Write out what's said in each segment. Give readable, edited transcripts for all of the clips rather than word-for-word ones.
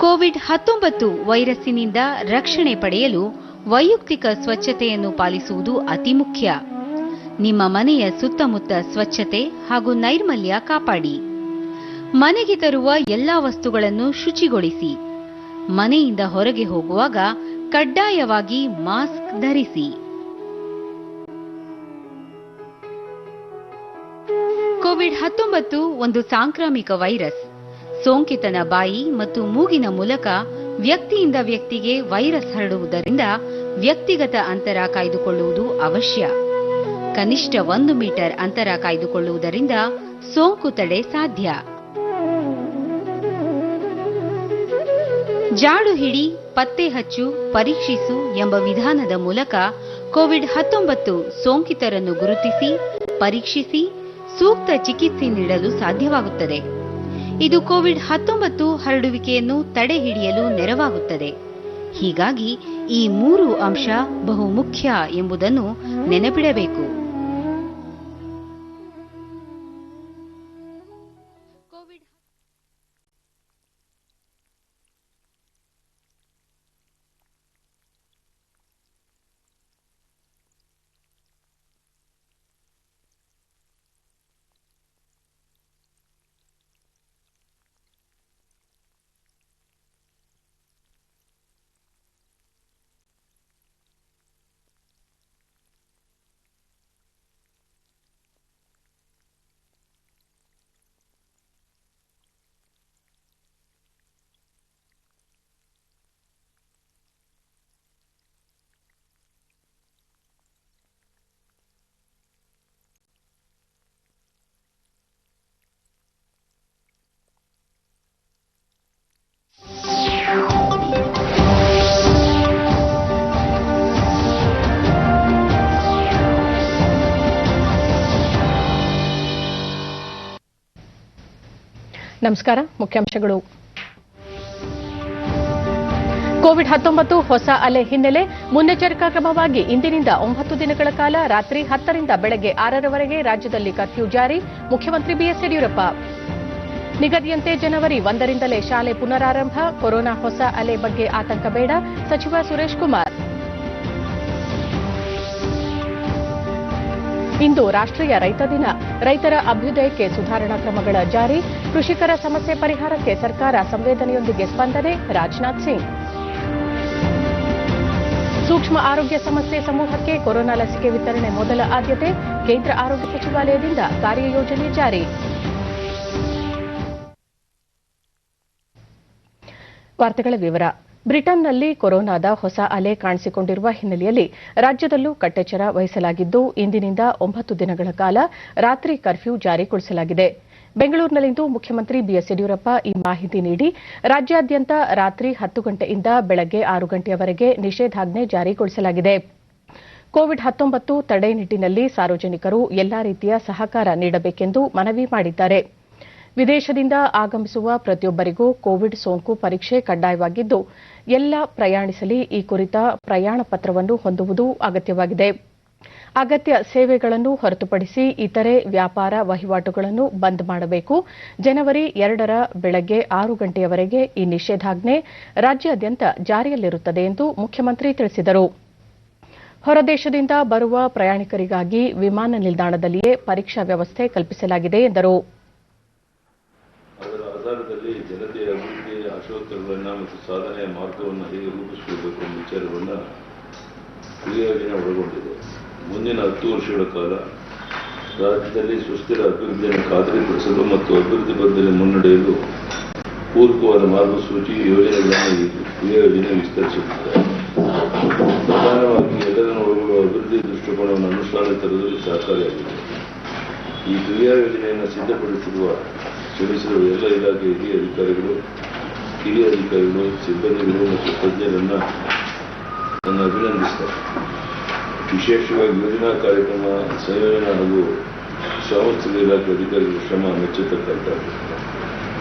COVID-19 ವೈರಸ್ಸಿನಿಂದ ರಕ್ಷಣೆ ಪಡೆಯಲು ವೈಯಕ್ತಿಕ ಸ್ವಚ್ಛತೆಯನ್ನು ಪಾಲಿಸುವುದು ಅತಿ ಮುಖ್ಯ. ನಿಮ್ಮ ಮನೆಯ ಸುತ್ತಮುತ್ತ ಸ್ವಚ್ಛತೆ ಹಾಗೂ ನೈರ್ಮಲ್ಯ ಕಾಪಾಡಿ. ಮನೆಗೆ ತರುವ ಎಲ್ಲಾ ವಸ್ತುಗಳನ್ನು ಶುಚಿಗೊಳಿಸಿ. ಮನೆಯಿಂದ ಹೊರಗೆ ಹೋಗುವಾಗ ಕಡ್ಡಾಯವಾಗಿ ಮಾಸ್ಕ್ ಧರಿಸಿ. ಕೋವಿಡ್-19 ಒಂದು ಸಾಂಕ್ರಾಮಿಕ ವೈರಸ್. ಸೋಂಕಿತನ ಬಾಯಿ ಮತ್ತು ಮೂಗಿನ ಮೂಲಕ ವ್ಯಕ್ತಿಯಿಂದ ವ್ಯಕ್ತಿಗೆ ವೈರಸ್ ಹರಡುವುದರಿಂದ ವ್ಯಕ್ತಿಗತ ಅಂತರ ಕಾಯ್ದುಕೊಳ್ಳುವುದು ಅವಶ್ಯ. ಕನಿಷ್ಠ 1 ಮೀಟರ್ ಅಂತರ ಕಾಯ್ದುಕೊಳ್ಳುವುದರಿಂದ ಸೋಂಕು ತಡೆ ಸಾಧ್ಯ. ಜಾಡು ಹಿಡಿ, ಪತ್ತೆ ಹಚ್ಚು, ಪರೀಕ್ಷಿಸು ಎಂಬ ವಿಧಾನದ ಮೂಲಕ ಕೋವಿಡ್-19 ಸೋಂಕಿತರನ್ನು ಗುರುತಿಸಿ, ಪರೀಕ್ಷಿಸಿ, ಸೂಕ್ತ ಚಿಕಿತ್ಸೆ ನೀಡಲು ಸಾಧ್ಯವಾಗುತ್ತದೆ. ಇದು ಕೋವಿಡ್-19 ಹರಡುವಿಕೆಯನ್ನು ತಡೆ ಹಿಡಿಯಲು ನೆರವಾಗುತ್ತದೆ. ಹೀಗಾಗಿ ಈ 3 ಅಂಶ ಬಹುಮುಖ್ಯ ಎಂಬುದನ್ನು ನೆನಪಿಡಬೇಕು. ನಮಸ್ಕಾರ. ಮುಖ್ಯಾಂಶಗಳು. ಕೋವಿಡ್-19 ಹೊಸ ಅಲೆ ಹಿನ್ನೆಲೆ ಮುನ್ನೆಚ್ಚರಿಕಾ ಕ್ರಮವಾಗಿ ಇಂದಿನಿಂದ 9 ದಿನಗಳ ಕಾಲ ರಾತ್ರಿ 10 ರಿಂದ ಬೆಳಗ್ಗೆ 6ರವರೆಗೆ ರಾಜ್ಯದಲ್ಲಿ ಕರ್ಫ್ಯೂ ಜಾರಿ. ಮುಖ್ಯಮಂತ್ರಿ ಬಿಎಸ್ ಯಡಿಯೂರಪ್ಪ. ನಿಗದಿಯಂತೆ ಜನವರಿ 1ರಿಂದಲೇ ಶಾಲೆ ಪುನರಾರಂಭ. ಕೊರೋನಾ ಹೊಸ ಅಲೆ ಬಗ್ಗೆ ಆತಂಕ ಬೇಡ, ಸಚಿವ ಸುರೇಶ್ ಕುಮಾರ್. ಇಂದು ರಾಷ್ಟ್ರೀಯ ರೈತ ದಿನ. ರೈತರ ಅಭ್ಯುದಯಕ್ಕೆ ಸುಧಾರಣಾ ಕ್ರಮಗಳ ಜಾರಿ. ಕೃಷಿಕರ ಸಮಸ್ಯೆ ಪರಿಹಾರಕ್ಕೆ ಸರ್ಕಾರ ಸಂವೇದನೆಯೊಂದಿಗೆ ಸ್ಪಂದನೆ. ರಾಜನಾಥ್ ಸಿಂಗ್. ಸೂಕ್ಷ್ಮ ಆರೋಗ್ಯ ಸಮಸ್ಯೆ ಸಮೂಹಕ್ಕೆ ಕೊರೋನಾ ಲಸಿಕೆ ವಿತರಣೆ ಮೊದಲ ಆದ್ಯತೆ. ಕೇಂದ್ರ ಆರೋಗ್ಯ ಸಚಿವಾಲಯದಿಂದ ಕಾರ್ಯಯೋಜನೆ ಜಾರಿ. ವಾರ್ತೆಗಳ ವಿವರ. ಬ್ರಿಟನ್ನಲ್ಲಿ ಕೊರೋನಾದ ಹೊಸ ಅಲೆ ಕಾಣಿಸಿಕೊಂಡಿರುವ ಹಿನ್ನೆಲೆಯಲ್ಲಿ ರಾಜ್ಯದಲ್ಲೂ ಕಟ್ಟೆಚ್ಚರ ವಹಿಸಲಾಗಿದ್ದು, ಇಂದಿನಿಂದ 9 ದಿನಗಳ ಕಾಲ ರಾತ್ರಿ ಕರ್ಫ್ಯೂ ಜಾರಿಗೊಳಿಸಲಾಗಿದೆ. ಬೆಂಗಳೂರಿನಲ್ಲಿಂದು ಮುಖ್ಯಮಂತ್ರಿ ಬಿಎಸ್ ಯಡಿಯೂರಪ್ಪ ಈ ಮಾಹಿತಿ ನೀಡಿ, ರಾಜ್ಯಾದ್ಯಂತ ರಾತ್ರಿ 10 ಗಂಟೆಯಿಂದ ಬೆಳಗ್ಗೆ 6 ಗಂಟೆಯವರೆಗೆ ನಿಷೇಧಾಜ್ಞೆ ಜಾರಿಗೊಳಿಸಲಾಗಿದೆ. ಕೋವಿಡ್-19 ತಡೆ ನಿಟ್ಟಿನಲ್ಲಿ ಸಾರ್ವಜನಿಕರು ಎಲ್ಲಾ ರೀತಿಯ ಸಹಕಾರ ನೀಡಬೇಕೆಂದು ಮನವಿ ಮಾಡಿದ್ದಾರೆ. ವಿದೇಶದಿಂದ ಆಗಮಿಸುವ ಪ್ರತಿಯೊಬ್ಬರಿಗೂ ಕೋವಿಡ್ ಸೋಂಕು ಪರೀಕ್ಷೆ ಕಡ್ಡಾಯವಾಗಿದ್ದು, ಎಲ್ಲ ಪ್ರಯಾಣಿಸಲಿ ಈ ಕುರಿತ ಪ್ರಯಾಣ ಪತ್ರವನ್ನು ಹೊಂದುವುದು ಅಗತ್ಯವಾಗಿದೆ. ಅಗತ್ಯ ಸೇವೆಗಳನ್ನು ಹೊರತುಪಡಿಸಿ ಇತರೆ ವ್ಯಾಪಾರ ವಹಿವಾಟುಗಳನ್ನು ಬಂದ್ ಮಾಡಬೇಕು. ಜನವರಿ 2ರ ಬೆಳಗ್ಗೆ 6 ಗಂಟೆಯವರೆಗೆ ಈ ನಿಷೇಧಾಜ್ಞೆ ರಾಜ್ಯಾದ್ಯಂತ ಜಾರಿಯಲ್ಲಿರುತ್ತದೆ ಎಂದು ಮುಖ್ಯಮಂತ್ರಿ ತಿಳಿಸಿದರು. ಹೊರದೇಶದಿಂದ ಬರುವ ಪ್ರಯಾಣಿಕರಿಗಾಗಿ ವಿಮಾನ ನಿಲ್ದಾಣದಲ್ಲಿಯೇ ಪರೀಕ್ಷಾ ವ್ಯವಸ್ಥೆ ಕಲ್ಪಿಸಲಾಗಿದೆ ಎಂದರು. ಅದರ ಆಧಾರದಲ್ಲಿ ಜನತೆಯ ಅಭಿವೃದ್ಧಿಯ ಆಶೋತ್ತರಗಳನ್ನು ಮತ್ತು ಸಾಧನೆಯ ಮಾರ್ಗವನ್ನು ಹೇಗೆ ರೂಪಿಸಿಕೊಳ್ಳಬೇಕು ಎಂಬ ವಿಚಾರವನ್ನು ಕ್ರಿಯಾಯೋಜನೆ ಒಳಗೊಂಡಿದೆ. ಮುಂದಿನ 10 ವರ್ಷಗಳ ಕಾಲ ರಾಜ್ಯದಲ್ಲಿ ಸುಸ್ಥಿರ ಅಭಿವೃದ್ಧಿಯನ್ನು ಖಾತರಿಪಡಿಸಲು ಮತ್ತು ಅಭಿವೃದ್ಧಿ ಪಥದಲ್ಲಿ ಮುನ್ನಡೆಯಲು ಪೂರಕವಾದ ಮಾರ್ಗಸೂಚಿ ಯೋಜನೆಗಳನ್ನು ಈ ಕ್ರಿಯಾಯೋಜನೆ ವಿಸ್ತರಿಸುತ್ತಿದೆ. ಪ್ರಧಾನವಾಗಿ ಎಲ್ಲರನ್ನು ಒಳಗೊಳ್ಳುವ ಅಭಿವೃದ್ಧಿ ದೃಷ್ಟಿಕೋನವನ್ನು ಅನುಷ್ಠಾನಕ್ಕೆ ತರುವುದರಲ್ಲಿ ಸಹಕಾರಿಯಾಗಿದೆ. ಈ ಕ್ರಿಯಾಯೋಜನೆಯನ್ನು ಶ್ರಮಿಸಿರುವ ಎಲ್ಲ ಇಲಾಖೆಯ ಹಿರಿಯ ಅಧಿಕಾರಿಗಳು, ಸಿಬ್ಬಂದಿಗಳು ಮತ್ತು ತಜ್ಞರನ್ನು ನಾನು ಅಭಿನಂದಿಸಿದೆ. ವಿಶೇಷವಾಗಿ ಯೋಜನಾ ಕಾರ್ಯಕ್ರಮ ಸಂಯೋಜನಾ ಹಾಗೂ ಸಾಂಸ್ಥಿಕ ಇಲಾಖೆ ಅಧಿಕಾರಿಗಳ ಶ್ರಮ ಮೆಚ್ಚತಕ್ಕಂಥದ್ದು.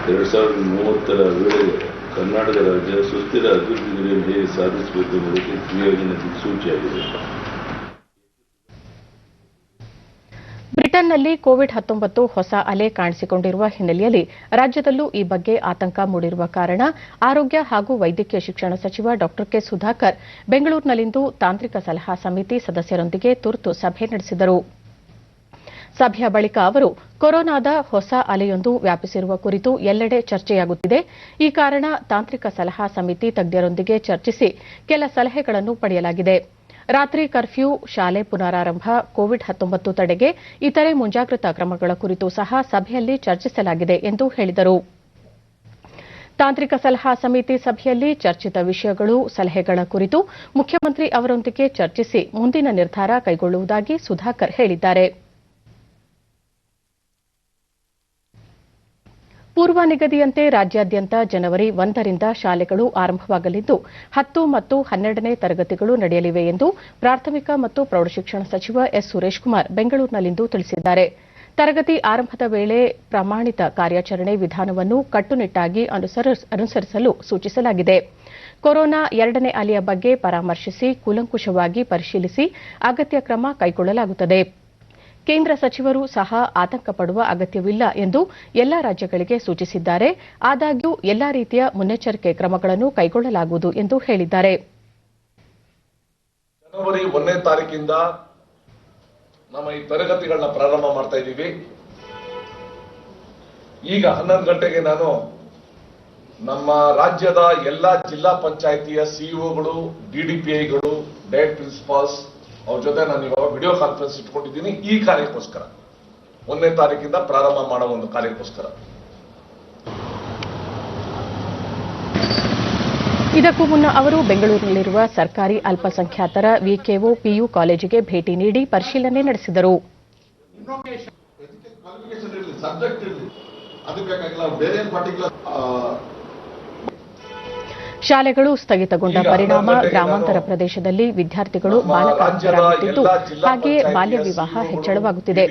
2030ರ ವೇಳೆಗೆ ಕರ್ನಾಟಕ ರಾಜ್ಯ ಸುಸ್ಥಿರ ಅಭಿವೃದ್ಧಿ ಗುರಿಯನ್ನು ಹೇಗೆ ಸಾಧಿಸಬೇಕು ಎಂಬುದಕ್ಕೆ ಕ್ರಿಯಾಯೋಜನೆ ದಿಕ್ಸೂಚಿಯಾಗಿದೆ. ಬ್ರಿಟನ್ನಲ್ಲಿ ಕೋವಿಡ್-19 ಹೊಸ ಅಲೆ ಕಾಣಿಸಿಕೊಂಡಿರುವ ಹಿನ್ನೆಲೆಯಲ್ಲಿ ರಾಜ್ಯದಲ್ಲೂ ಈ ಬಗ್ಗೆ ಆತಂಕ ಮೂಡಿರುವ ಕಾರಣ ಆರೋಗ್ಯ ಹಾಗೂ ವೈದ್ಯಕೀಯ ಶಿಕ್ಷಣ ಸಚಿವ ಡಾ ಕೆ ಸುಧಾಕರ್ ಬೆಂಗಳೂರಿನಲ್ಲಿಂದು ತಾಂತ್ರಿಕ ಸಲಹಾ ಸಮಿತಿ ಸದಸ್ಯರೊಂದಿಗೆ ತುರ್ತು ಸಭೆ ನಡೆಸಿದರು. ಸಭೆಯ ಬಳಿಕ ಅವರು ಕೊರೋನಾದ ಹೊಸ ಅಲೆಯೊಂದು ವ್ಯಾಪಿಸಿರುವ ಕುರಿತು ಎಲ್ಲೆಡೆ ಚರ್ಚೆಯಾಗುತ್ತಿದೆ. ಈ ಕಾರಣ ತಾಂತ್ರಿಕ ಸಲಹಾ ಸಮಿತಿ ತಜ್ಞರೊಂದಿಗೆ ಚರ್ಚಿಸಿ ಕೆಲ ಸಲಹೆಗಳನ್ನು ಪಡೆಯಲಾಗಿದೆ. ರಾತ್ರಿ ಕರ್ಫ್ಯೂ, ಶಾಲೆ ಪುನರಾರಂಭ, ಕೋವಿಡ್-19 ತಡೆಗೆ ಇತರೆ ಮುಂಜಾಗ್ರತಾ ಕ್ರಮಗಳ ಕುರಿತು ಸಹ ಸಭೆಯಲ್ಲಿ ಚರ್ಚಿಸಲಾಗಿದೆ ಎಂದು ಹೇಳಿದರು. ತಾಂತ್ರಿಕ ಸಲಹಾ ಸಮಿತಿ ಸಭೆಯಲ್ಲಿ ಚರ್ಚಿತ ವಿಷಯಗಳು, ಸಲಹೆಗಳ ಕುರಿತು ಮುಖ್ಯಮಂತ್ರಿ ಅವರೊಂದಿಗೆ ಚರ್ಚಿಸಿ ಮುಂದಿನ ನಿರ್ಧಾರ ಕೈಗೊಳ್ಳುವುದಾಗಿ ಸುಧಾಕರ್ ಹೇಳಿದ್ದಾರೆ. ಪೂರ್ವ ನಿಗದಿಯಂತೆ ರಾಜ್ಯಾದ್ಯಂತ ಜನವರಿ 1ರಿಂದ ಶಾಲೆಗಳು ಆರಂಭವಾಗಲಿದ್ದು 10 ಮತ್ತು 12ನೇ ತರಗತಿಗಳು ನಡೆಯಲಿವೆ ಎಂದು ಪ್ರಾಥಮಿಕ ಮತ್ತು ಪ್ರೌಢಶಿಕ್ಷಣ ಸಚಿವ ಎಸ್. ಸುರೇಶ್ಕುಮಾರ್ ಬೆಂಗಳೂರಿನಲ್ಲಿಂದು ತಿಳಿಸಿದ್ದಾರೆ. ತರಗತಿ ಆರಂಭದ ವೇಳೆ ಪ್ರಮಾಣಿತ ಕಾರ್ಯಾಚರಣೆ ವಿಧಾನವನ್ನು ಕಟ್ಟುನಿಟ್ಟಾಗಿ ಅನುಸರಿಸಲು ಸೂಚಿಸಲಾಗಿದೆ. ಕೊರೋನಾ 2ನೇ ಅಲೆಯ ಬಗ್ಗೆ ಪರಾಮರ್ಶಿಸಿ ಕೂಲಂಕುಷವಾಗಿ ಪರಿಶೀಲಿಸಿ ಅಗತ್ಯ ಕ್ರಮ ಕೈಗೊಳ್ಳಲಾಗುತ್ತದೆ. ಕೇಂದ್ರ ಸಚಿವರು ಸಹ ಆತಂಕ ಪಡುವ ಅಗತ್ಯವಿಲ್ಲ ಎಂದು ಎಲ್ಲಾ ರಾಜ್ಯಗಳಿಗೆ ಸೂಚಿಸಿದ್ದಾರೆ. ಆದಾಗ್ಯೂ ಎಲ್ಲಾ ರೀತಿಯ ಮುನ್ನೆಚ್ಚರಿಕೆ ಕ್ರಮಗಳನ್ನು ಕೈಗೊಳ್ಳಲಾಗುವುದು ಎಂದು ಹೇಳಿದ್ದಾರೆ. ಜನವರಿ 1ನೇ ತಾರೀಕಿಂದ ನಮ್ಮ ಈ ತರಗತಿಗಳನ್ನ ಪ್ರಾರಂಭ ಮಾಡ್ತಾ ಇದ್ದೀವಿ. ಈಗ 11 ಗಂಟೆಗೆ ನಾನು ನಮ್ಮ ರಾಜ್ಯದ ಎಲ್ಲಾ ಜಿಲ್ಲಾ ಪಂಚಾಯಿತಿಯ ಸಿಇಒಗಳು, ಡಿಡಿಪಿಐಗಳು, ಡೈರೆಕ್ಟ್ ಪ್ರಿನ್ಸಿಪಾಲ್ಸ್ ಅವ್ರ ಜೊತೆ ನಾನು ಇವಾಗ ವಿಡಿಯೋ ಕಾನ್ಫರೆನ್ಸ್ ಇಟ್ಕೊಂಡಿದ್ದೀನಿ. ಈ ಕಾರ್ಯಕ್ಕೋಸ್ಕರ 1ನೇ ತಾರೀಕಿಂದ ಪ್ರಾರಂಭ ಮಾಡೋ ಒಂದು ಕಾರ್ಯಕ್ಕೋಸ್ಕರ. ಇದಕ್ಕೂ ಮುನ್ನ ಅವರು ಬೆಂಗಳೂರಿನಲ್ಲಿರುವ ಸರ್ಕಾರಿ ಅಲ್ಪಸಂಖ್ಯಾತರ ವಿಕೆಒ ಪಿಯು ಕಾಲೇಜಿಗೆ ಭೇಟಿ ನೀಡಿ ಪರಿಶೀಲನೆ ನಡೆಸಿದರು. ಶಾಲೆಗಳು ಸ್ಥಗಿತಗೊಂಡ ಪರಿಣಾಮ ಗ್ರಾಮಾಂತರ ಪ್ರದೇಶದಲ್ಲಿ ವಿದ್ಯಾರ್ಥಿಗಳು ಬಾಲಕಾರ್ಮಿಕರಾಗುತ್ತಿದ್ದು, ಹಾಗೆಯೇ ಬಾಲ್ಯ ವಿವಾಹ ಹೆಚ್ಚಳವಾಗುತ್ತಿದೆ.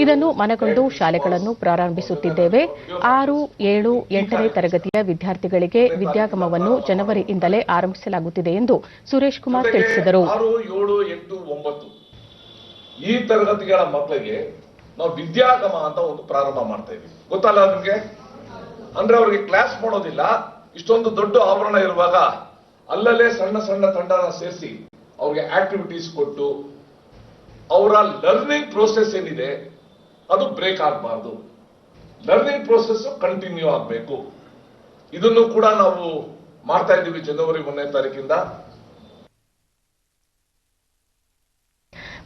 ಇದನ್ನು ಮನಗಂಡು ಶಾಲೆಗಳನ್ನು ಪ್ರಾರಂಭಿಸುತ್ತಿದ್ದೇವೆ. 6, 7, 8ನೇ ತರಗತಿಯ ವಿದ್ಯಾರ್ಥಿಗಳಿಗೆ ವಿದ್ಯಾಗಮವನ್ನು ಜನವರಿಯಿಂದಲೇ ಆರಂಭಿಸಲಾಗುತ್ತಿದೆ ಎಂದು ಸುರೇಶ್ ಕುಮಾರ್ ತಿಳಿಸಿದರು. 6, 7, 8, 9 ಈ ತರಗತಿಗಳ ಮಕ್ಕಳಿಗೆ ನಾವು ವಿದ್ಯಾಗಮ ಅಂತ ಒಂದು ಪ್ರಾರಂಭ ಮಾಡ್ತಾ ಇದ್ದೀವಿ. ಗೊತ್ತಲ್ಲ ನಿಮ್ಗೆ? ಅಂದ್ರೆ ಅವ್ರಿಗೆ ಕ್ಲಾಸ್ ಮಾಡೋದಿಲ್ಲ. ಇಷ್ಟೊಂದು ದೊಡ್ಡ ಆವರಣ ಇರುವಾಗ ಅಲ್ಲಲ್ಲೇ ಸಣ್ಣ ಸಣ್ಣ ತಂಡನ ಸೇರಿಸಿ ಅವ್ರಿಗೆ ಆಕ್ಟಿವಿಟೀಸ್ ಕೊಟ್ಟು ಅವರ ಲರ್ನಿಂಗ್ ಪ್ರೋಸೆಸ್ ಏನಿದೆ ಅದು ಬ್ರೇಕ್ ಆಗಬಾರ್ದು. ಲರ್ನಿಂಗ್ ಪ್ರೋಸೆಸ್ ಕಂಟಿನ್ಯೂ ಆಗಬೇಕು. ಇದನ್ನು ಕೂಡ ನಾವು ಮಾಡ್ತಾ ಇದ್ದೀವಿ ಜನವರಿ 1ನೇ ತಾರೀಕಿಂದ.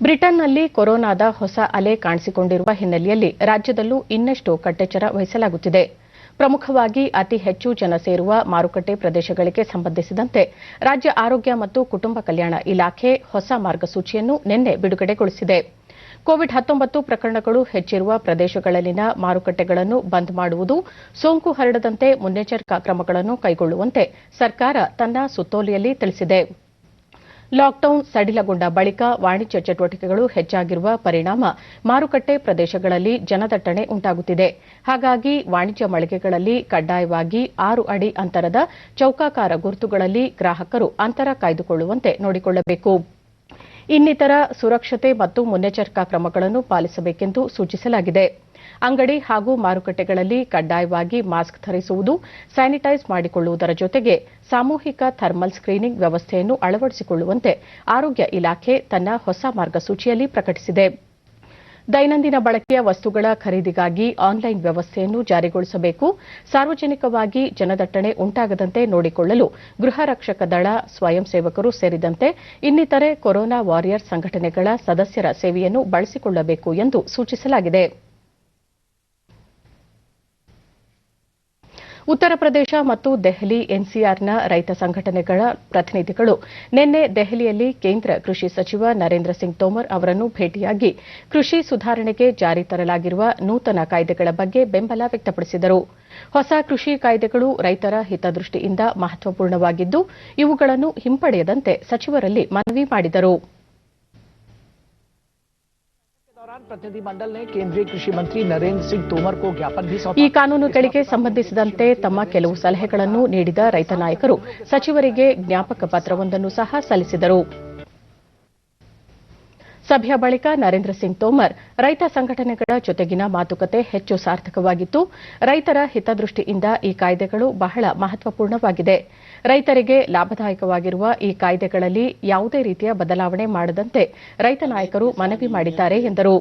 ಬ್ರಿಟನ್ನಲ್ಲಿ ಕೊರೋನಾದ ಹೊಸ ಅಲೆ ಕಾಣಿಸಿಕೊಂಡಿರುವ ಹಿನ್ನೆಲೆಯಲ್ಲಿ ರಾಜ್ಯದಲ್ಲೂ ಇನ್ನಷ್ಟು ಕಟ್ಟೆಚ್ಚರ ವಹಿಸಲಾಗುತ್ತಿದೆ. ಪ್ರಮುಖವಾಗಿ ಅತಿ ಹೆಚ್ಚು ಜನ ಸೇರುವ ಮಾರುಕಟ್ಟೆ ಪ್ರದೇಶಗಳಿಗೆ ಸಂಬಂಧಿಸಿದಂತೆ ರಾಜ್ಯ ಆರೋಗ್ಯ ಮತ್ತು ಕುಟುಂಬ ಕಲ್ಯಾಣ ಇಲಾಖೆ ಹೊಸ ಮಾರ್ಗಸೂಚಿಯನ್ನು ನಿನ್ನೆ ಬಿಡುಗಡೆಗೊಳಿಸಿದೆ. ಕೋವಿಡ್-19 ಪ್ರಕರಣಗಳು ಹೆಚ್ಚಿರುವ ಪ್ರದೇಶಗಳಲ್ಲಿನ ಮಾರುಕಟ್ಟೆಗಳನ್ನು ಬಂದ್ ಮಾಡುವುದು, ಸೋಂಕು ಹರಡದಂತೆ ಮುನ್ನೆಚ್ಚರಿಕಾ ಕ್ರಮಗಳನ್ನು ಕೈಗೊಳ್ಳುವಂತೆ ಸರ್ಕಾರ ತನ್ನ ಸುತ್ತೋಲೆಯಲ್ಲಿ ತಿಳಿಸಿದೆ. ಲಾಕ್ಡೌನ್ ಸಡಿಲಗೊಂಡ ಬಳಿಕ ವಾಣಿಜ್ಯ ಚಟುವಟಿಕೆಗಳು ಹೆಚ್ಚಾಗಿರುವ ಪರಿಣಾಮ ಮಾರುಕಟ್ಟೆ ಪ್ರದೇಶಗಳಲ್ಲಿ ಜನದಟ್ಟಣೆ ಉಂಟಾಗುತ್ತಿದೆ. ಹಾಗಾಗಿ ವಾಣಿಜ್ಯ ಮಳಿಗೆಗಳಲ್ಲಿ ಕಡ್ಡಾಯವಾಗಿ 6 ಅಡಿ ಅಂತರದ ಚೌಕಾಕಾರ ಗುರುತುಗಳಲ್ಲಿ ಗ್ರಾಹಕರು ಅಂತರ ಕಾಯ್ದುಕೊಳ್ಳುವಂತೆ ನೋಡಿಕೊಳ್ಳಬೇಕು. ಇನ್ನಿತರ ಸುರಕ್ಷತೆ ಮತ್ತು ಮುನ್ನೆಚ್ಚರಿಕಾ ಕ್ರಮಗಳನ್ನು ಪಾಲಿಸಬೇಕೆಂದು ಸೂಚಿಸಲಾಗಿದೆ. ಅಂಗಡಿ ಹಾಗೂ ಮಾರುಕಟ್ಟೆಗಳಲ್ಲಿ ಕಡ್ಡಾಯವಾಗಿ ಮಾಸ್ಕ್ ಧರಿಸುವುದು, ಸ್ಯಾನಿಟೈಸ್ ಮಾಡಿಕೊಳ್ಳುವುದರ ಜೊತೆಗೆ ಸಾಮೂಹಿಕ ಥರ್ಮಲ್ ಸ್ಕ್ರೀನಿಂಗ್ ವ್ಯವಸ್ಥೆಯನ್ನು ಅಳವಡಿಸಿಕೊಳ್ಳುವಂತೆ ಆರೋಗ್ಯ ಇಲಾಖೆ ತನ್ನ ಹೊಸ ಮಾರ್ಗಸೂಚಿಯಲ್ಲಿ ಪ್ರಕಟಿಸಿದೆ. ದೈನಂದಿನ ಬಳಕೆಯ ವಸ್ತುಗಳ ಖರೀದಿಗಾಗಿ ಆನ್ಲೈನ್ ವ್ಯವಸ್ಥೆಯನ್ನು ಜಾರಿಗೊಳಿಸಬೇಕು. ಸಾರ್ವಜನಿಕವಾಗಿ ಜನದಟ್ಟಣೆ ಉಂಟಾಗದಂತೆ ನೋಡಿಕೊಳ್ಳಲು ಗೃಹ ರಕ್ಷಕ ದಳ, ಸ್ವಯಂ ಸೇವಕರು ಸೇರಿದಂತೆ ಇನ್ನಿತರೆ ಕೊರೋನಾ ವಾರಿಯರ್ ಸಂಘಟನೆಗಳ ಸದಸ್ಯರ ಸೇವೆಯನ್ನು ಬಳಸಿಕೊಳ್ಳಬೇಕು ಎಂದು ಸೂಚಿಸಲಾಗಿದೆ. ಉತ್ತರ ಪ್ರದೇಶ ಮತ್ತು ದೆಹಲಿ ಎನ್ಸಿಆರ್ನ ರೈತ ಸಂಘಟನೆಗಳ ಪ್ರತಿನಿಧಿಗಳು ನಿನ್ನೆ ದೆಹಲಿಯಲ್ಲಿ ಕೇಂದ್ರ ಕೃಷಿ ಸಚಿವ ನರೇಂದ್ರ ಸಿಂಗ್ ತೋಮರ್ ಅವರನ್ನು ಭೇಟಿಯಾಗಿ ಕೃಷಿ ಸುಧಾರಣೆಗೆ ಜಾರಿ ತರಲಾಗಿರುವ ನೂತನ ಕಾಯ್ದೆಗಳ ಬಗ್ಗೆ ಬೆಂಬಲ ವ್ಯಕ್ತಪಡಿಸಿದರು. ಹೊಸ ಕೃಷಿ ಕಾಯ್ದೆಗಳು ರೈತರ ಹಿತದೃಷ್ಟಿಯಿಂದ ಮಹತ್ವಪೂರ್ಣವಾಗಿದ್ದು, ಇವುಗಳನ್ನು ಹಿಂಪಡೆಯದಂತೆ ಸಚಿವರಲ್ಲಿ ಮನವಿ ಮಾಡಿದರು. प्रतिनिधिमंडल ने केंद्रीय कृषि मंत्री नरेंद्र सिंह तोमर को ज्ञापन भी सौंपा. ಈ ಕಾನೂನುಗಳಿಗೆ ಸಂಬಂಧಿಸಿದಂತೆ ತಮ್ಮ ಕೆಲವು ಸಲಹೆಗಳನ್ನು ನೀಡಿದ ರೈತ ನಾಯಕರು ಸಚಿವರಿಗೆ ಜ್ಞಾಪಕ ಪತ್ರವೊಂದನ್ನು ಸಹ ಸಲ್ಲಿಸಿದರು. ಸಭೆಯ ಬಳಿಕ ನರೇಂದ್ರ ಸಿಂಗ್ ತೋಮರ್ ರೈತ ಸಂಘಟನೆಗಳ ಜೊತೆಗಿನ ಮಾತುಕತೆ ಹೆಚ್ಚು ಸಾರ್ಥಕವಾಗಿತ್ತು. ರೈತರ ಹಿತದೃಷ್ಟಿಯಿಂದ ಈ ಕಾಯ್ದೆಗಳು ಬಹಳ ಮಹತ್ವಪೂರ್ಣವಾಗಿದೆ. ರೈತರಿಗೆ ಲಾಭದಾಯಕವಾಗಿರುವ ಈ ಕಾಯ್ದೆಗಳಲ್ಲಿ ಯಾವುದೇ ರೀತಿಯ ಬದಲಾವಣೆ ಮಾಡದಂತೆ ರೈತ ನಾಯಕರು ಮನವಿ ಮಾಡಿದ್ದಾರೆ ಎಂದರು.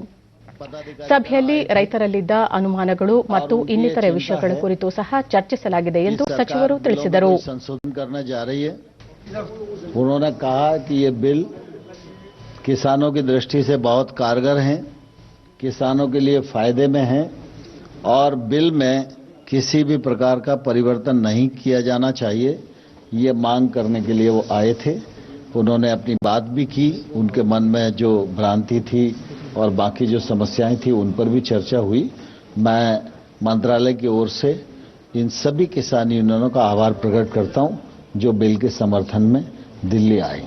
ಸಭೆಯಲ್ಲಿ ರೈತರಲ್ಲಿದ್ದ ಅನುಮಾನಗಳು ಮತ್ತು ಇನ್ನಿತರೆ ವಿಷಯಗಳ ಕುರಿತು ಸಹ ಚರ್ಚಿಸಲಾಗಿದೆ ಎಂದು ಸಚಿವರು ತಿಳಿಸಿದರು. उन्होंने कहा कि ये बिल किसानों की दृष्टि से बहुत कारगर हैं, किसानों के लिए फायदे में हैं और बिल में किसी भी प्रकार का परिवर्तन नहीं किया जाना चाहिए, ये मांग करने के लिए वो आए थे. उन्होंने अपनी बात भी की, उनके मन में जो भ्रांति थी और बाकी जो समस्याएं थी उन पर भी चर्चा हुई. मैं मंत्रालय की ओर से इन सभी किसान यूनियनों का आभार प्रकट करता हूं जो बिल के समर्थन में दिल्ली आए.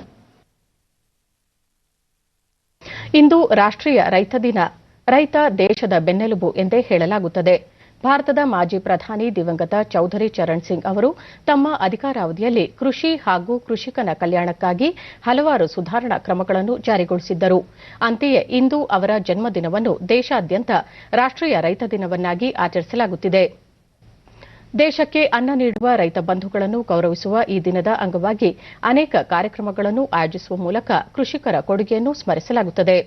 ಇಂದು ರಾಷ್ಟ್ರೀಯ ರೈತ ದಿನ. ರೈತ ದೇಶದ ಬೆನ್ನೆಲುಬು ಎಂದೇ ಹೇಳಲಾಗುತ್ತದೆ. ಭಾರತದ ಮಾಜಿ ಪ್ರಧಾನಿ ದಿವಂಗತ ಚೌಧರಿ ಚರಣ್ ಸಿಂಗ್ ಅವರು ತಮ್ಮ ಅಧಿಕಾರಾವಧಿಯಲ್ಲಿ ಕೃಷಿ ಹಾಗೂ ಕೃಷಿಕನ ಕಲ್ಯಾಣಕ್ಕಾಗಿ ಹಲವಾರು ಸುಧಾರಣಾ ಕ್ರಮಗಳನ್ನು ಜಾರಿಗೊಳಿಸಿದ್ದರು. ಅಂತೆಯೇ ಇಂದು ಅವರ ಜನ್ಮದಿನವನ್ನು ದೇಶಾದ್ಯಂತ ರಾಷ್ಟ್ರೀಯ ರೈತ ದಿನವನ್ನಾಗಿ ಆಚರಿಸಲಾಗುತ್ತಿದೆ. ದೇಶಕ್ಕೆ ಅನ್ನ ನೀಡುವ ರೈತ ಬಂಧುಗಳನ್ನು ಗೌರವಿಸುವ ಈ ದಿನದ ಅಂಗವಾಗಿ ಅನೇಕ ಕಾರ್ಯಕ್ರಮಗಳನ್ನು ಆಯೋಜಿಸುವ ಮೂಲಕ ಕೃಷಿಕರ ಕೊಡುಗೆಯನ್ನು ಸ್ಮರಿಸಲಾಗುತ್ತದೆ.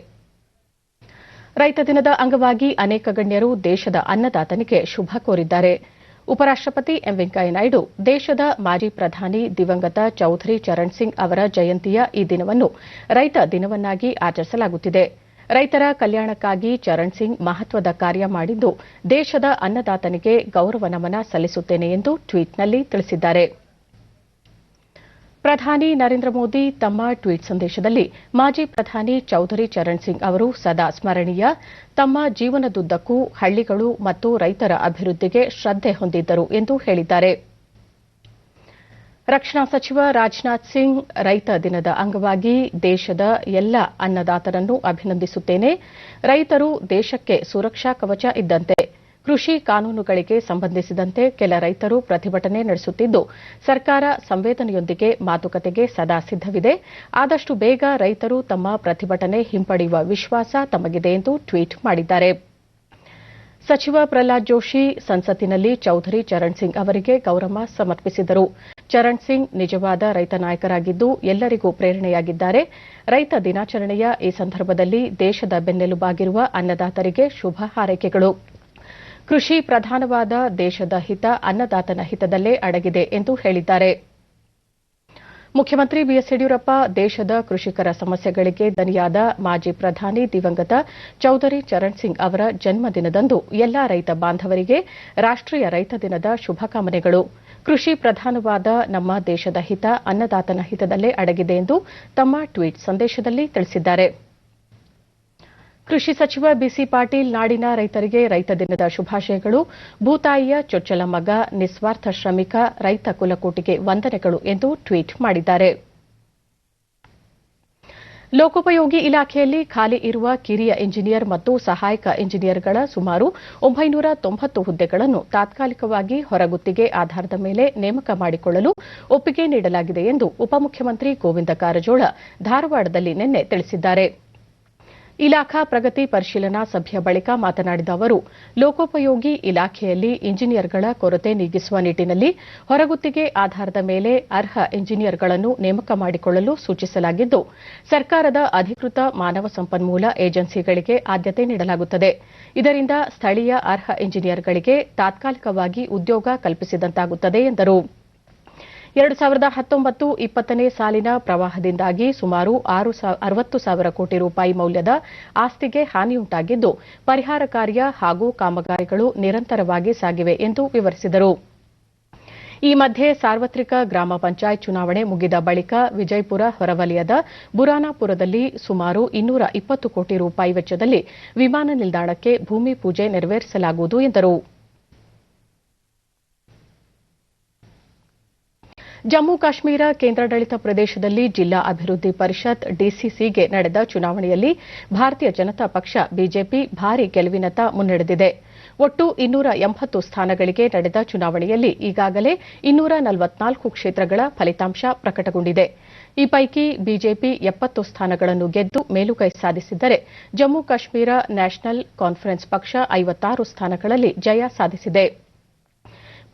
ರೈತ ದಿನದ ಅಂಗವಾಗಿ ಅನೇಕ ಗಣ್ಯರು ದೇಶದ ಅನ್ನದಾತನಿಗೆ ಶುಭ ಕೋರಿದ್ದಾರೆ. ಉಪರಾಷ್ಟಪತಿ ಎಂ ವೆಂಕಯ್ಯನಾಯ್ಡು ದೇಶದ ಮಾಜಿ ಪ್ರಧಾನಿ ದಿವಂಗತ ಚೌಧರಿ ಚರಣ್ ಸಿಂಗ್ ಅವರ ಜಯಂತಿಯ ಈ ದಿನವನ್ನು ರೈತ ದಿನವನ್ನಾಗಿ ಆಚರಿಸಲಾಗುತ್ತಿದೆ. ರೈತರ ಕಲ್ಯಾಣಕ್ಕಾಗಿ ಚರಣ್ ಸಿಂಗ್ ಮಹತ್ವದ ಕಾರ್ಯ ಮಾಡಿದ್ದು ದೇಶದ ಅನ್ನದಾತನಿಗೆ ಗೌರವ ನಮನ ಸಲ್ಲಿಸುತ್ತೇನೆ ಎಂದು ಟ್ವೀಟ್ನಲ್ಲಿ ತಿಳಿಸಿದ್ದಾರೆ. ಪ್ರಧಾನಿ ನರೇಂದ್ರ ಮೋದಿ ತಮ್ಮ ಟ್ವೀಟ್ ಸಂದೇಶದಲ್ಲಿ ಮಾಜಿ ಪ್ರಧಾನಿ ಚೌಧರಿ ಚರಣ್ ಸಿಂಗ್ ಅವರು ಸದಾ ಸ್ಮರಣೀಯ, ತಮ್ಮ ಜೀವನದುದ್ದಕ್ಕೂ ಹಳ್ಳಿಗಳು ಮತ್ತು ರೈತರ ಅಭಿವೃದ್ಧಿಗೆ ಶ್ರದ್ಧೆ ಹೊಂದಿದ್ದರು ಎಂದು ಹೇಳಿದ್ದಾರೆ. ರಕ್ಷಣಾ ಸಚಿವ ರಾಜನಾಥ್ ಸಿಂಗ್ ರೈತ ದಿನದ ಅಂಗವಾಗಿ ದೇಶದ ಎಲ್ಲ ಅನ್ನದಾತರನ್ನು ಅಭಿನಂದಿಸುತ್ತೇನೆ. ರೈತರು ದೇಶಕ್ಕೆ ಸುರಕ್ಷಾ ಕವಚ ಇದ್ದಂತೆ. ಕೃಷಿ ಕಾನೂನುಗಳಿಗೆ ಸಂಬಂಧಿಸಿದಂತೆ ಕೆಲ ರೈತರು ಪ್ರತಿಭಟನೆ ನಡೆಸುತ್ತಿದ್ದು, ಸರ್ಕಾರ ಸಂವೇದನೆಯೊಂದಿಗೆ ಮಾತುಕತೆಗೆ ಸದಾ ಸಿದ್ದವಿದೆ. ಆದಷ್ಟು ಬೇಗ ರೈತರು ತಮ್ಮ ಪ್ರತಿಭಟನೆ ಹಿಂಪಡೆಯುವ ವಿಶ್ವಾಸ ತಮಗಿದೆ ಎಂದು ಟ್ವೀಟ್ ಮಾಡಿದ್ದಾರೆ. ಸಚಿವ ಪ್ರಹ್ಲಾದ್ ಜೋಶಿ ಸಂಸತ್ತಿನಲ್ಲಿ ಚೌಧರಿ ಚರಣ್ ಸಿಂಗ್ ಅವರಿಗೆ ಗೌರವ ಸಮರ್ಪಿಸಿದರು. ಚರಣ್ ಸಿಂಗ್ ನಿಜವಾದ ರೈತ ನಾಯಕರಾಗಿದ್ದು ಎಲ್ಲರಿಗೂ ಪ್ರೇರಣೆಯಾಗಿದ್ದಾರೆ. ರೈತ ದಿನಾಚರಣೆಯ ಈ ಸಂದರ್ಭದಲ್ಲಿ ದೇಶದ ಬೆನ್ನೆಲುಬಾಗಿರುವ ಅನ್ನದಾತರಿಗೆ ಶುಭ ಹಾರೈಕೆಗಳು. ಕೃಷಿ ಪ್ರಧಾನವಾದ ದೇಶದ ಹಿತ ಅನ್ನದಾತನ ಹಿತದಲ್ಲೇ ಅಡಗಿದೆ ಎಂದು ಹೇಳಿದ್ದಾರೆ. ಮುಖ್ಯಮಂತ್ರಿ ಬಿಎಸ್ ಯಡಿಯೂರಪ್ಪ ದೇಶದ ಕೃಷಿಕರ ಸಮಸ್ಯೆಗಳಿಗೆ ದನಿಯಾದ ಮಾಜಿ ಪ್ರಧಾನಿ ದಿವಂಗತ ಚೌಧರಿ ಚರಣ್ ಸಿಂಗ್ ಅವರ ಜನ್ಮದಿನದಂದು ಎಲ್ಲಾ ರೈತ ಬಾಂಧವರಿಗೆ ರಾಷ್ಟ್ರೀಯ ರೈತ ದಿನದ ಶುಭಕಾಮನೆಗಳು. ಕೃಷಿ ಪ್ರಧಾನವಾದ ನಮ್ಮ ದೇಶದ ಹಿತ ಅನ್ನದಾತನ ಹಿತದಲ್ಲೇ ಅಡಗಿದೆ ಎಂದು ತಮ್ಮ ಟ್ವೀಟ್ ಸಂದೇಶದಲ್ಲಿ ತಿಳಿಸಿದ್ದಾರೆ. ಕೃಷಿ ಸಚಿವ ಬಿಸಿ ಪಾಟೀಲ್ ನಾಡಿನ ರೈತರಿಗೆ ರೈತ ದಿನದ ಶುಭಾಶಯಗಳು. ಭೂತಾಯಿಯ ಚೊಚ್ಚಲ ಮಗ, ನಿಸ್ವಾರ್ಥ ಶ್ರಮಿಕ, ರೈತ ಕುಲಕೋಟಿಗೆ ವಂದನೆಗಳು ಎಂದು ಟ್ವೀಟ್ ಮಾಡಿದ್ದಾರೆ. ಲೋಕೋಪಯೋಗಿ ಇಲಾಖೆಯಲ್ಲಿ ಖಾಲಿ ಇರುವ ಕಿರಿಯ ಇಂಜಿನಿಯರ್ ಮತ್ತು ಸಹಾಯಕ ಇಂಜಿನಿಯರ್ಗಳ ಸುಮಾರು 990 ಹುದ್ದೆಗಳನ್ನು ತಾತ್ಕಾಲಿಕವಾಗಿ ಹೊರಗುತ್ತಿಗೆ ಆಧಾರದ ಮೇಲೆ ನೇಮಕ ಮಾಡಿಕೊಳ್ಳಲು ಒಪ್ಪಿಗೆ ನೀಡಲಾಗಿದೆ ಎಂದು ಉಪಮುಖ್ಯಮಂತ್ರಿ ಗೋವಿಂದ ಕಾರಜೋಳ ಧಾರವಾಡದಲ್ಲಿ ನಿನ್ನೆ ತಿಳಿಸಿದ್ದಾರೆ. ಇಲಾಖಾ ಪ್ರಗತಿ ಪರಿಶೀಲನಾ ಸಭೆಯ ಬಳಿಕ ಮಾತನಾಡಿದ ಅವರು, ಲೋಕೋಪಯೋಗಿ ಇಲಾಖೆಯಲ್ಲಿ ಇಂಜಿನಿಯರ್ಗಳ ಕೊರತೆ ನೀಗಿಸುವ ನಿಟ್ಟಿನಲ್ಲಿ ಹೊರಗುತ್ತಿಗೆ ಆಧಾರದ ಮೇಲೆ ಅರ್ಹ ಇಂಜಿನಿಯರ್ಗಳನ್ನು ನೇಮಕ ಮಾಡಿಕೊಳ್ಳಲು ಸೂಚಿಸಲಾಗಿದ್ದು, ಸರ್ಕಾರದ ಅಧಿಕೃತ ಮಾನವ ಸಂಪನ್ಮೂಲ ಏಜೆನ್ಸಿಗಳಿಗೆ ಆದ್ಯತೆ ನೀಡಲಾಗುತ್ತದೆ. ಇದರಿಂದ ಸ್ಥಳೀಯ ಅರ್ಹ ಇಂಜಿನಿಯರ್ಗಳಿಗೆ ತಾತ್ಕಾಲಿಕವಾಗಿ ಉದ್ಯೋಗ ಕಲ್ಪಿಸಿದಂತಾಗುತ್ತದೆ ಎಂದರು. 2019-20 ಸಾಲಿನ ಪ್ರವಾಹದಿಂದಾಗಿ ಸುಮಾರು 60,000 ಕೋಟಿ ರೂಪಾಯಿ ಮೌಲ್ಯದ ಆಸ್ತಿಗೆ ಹಾನಿಯುಂಟಾಗಿದ್ದು, ಪರಿಹಾರ ಕಾರ್ಯ ಹಾಗೂ ಕಾಮಗಾರಿಗಳು ನಿರಂತರವಾಗಿ ಸಾಗಿವೆ ಎಂದು ವಿವರಿಸಿದರು. ಈ ಮಧ್ಯೆ ಸಾರ್ವತ್ರಿಕ ಗ್ರಾಮ ಪಂಚಾಯತ್ ಚುನಾವಣೆ ಮುಗಿದ ಬಳಿಕ ವಿಜಯಪುರ ಹೊರವಲಯದ ಬುರಾನಾಪುರದಲ್ಲಿ ಸುಮಾರು 220 ಕೋಟಿ ರೂಪಾಯಿ ವೆಚ್ಚದಲ್ಲಿ ವಿಮಾನ ನಿಲ್ದಾಣಕ್ಕೆ ಭೂಮಿ ಪೂಜೆ ನೆರವೇರಿಸಲಾಗುವುದು ಎಂದರು. ಜಮ್ಮು ಕಾಶ್ಮೀರ ಕೇಂದ್ರಾಡಳಿತ ಪ್ರದೇಶದಲ್ಲಿ ಜಿಲ್ಲಾ ಅಭಿವೃದ್ಧಿ ಪರಿಷತ್ ಡಿಸಿಸಿಗೆ ನಡೆದ ಚುನಾವಣೆಯಲ್ಲಿ ಭಾರತೀಯ ಜನತಾ ಪಕ್ಷ ಬಿಜೆಪಿ ಭಾರೀ ಗೆಲುವಿನತ್ತ ಮುನ್ನಡೆದಿದೆ. ಒಟ್ಟು 280 ಸ್ಥಾನಗಳಿಗೆ ನಡೆದ ಚುನಾವಣೆಯಲ್ಲಿ ಈಗಾಗಲೇ 244 ಕ್ಷೇತ್ರಗಳ ಫಲಿತಾಂಶ ಪ್ರಕಟಗೊಂಡಿದೆ. ಈ ಪೈಕಿ ಬಿಜೆಪಿ 70 ಸ್ಥಾನಗಳನ್ನು ಗೆದ್ದು ಮೇಲುಗೈ ಸಾಧಿಸಿದ್ದರೆ ಜಮ್ಮು ಕಾಶ್ಮೀರ ನ್ಯಾಷನಲ್ ಕಾನ್ಫರೆನ್ಸ್ ಪಕ್ಷ 56 ಸ್ಥಾನಗಳಲ್ಲಿ ಜಯ ಸಾಧಿಸಿದೆ.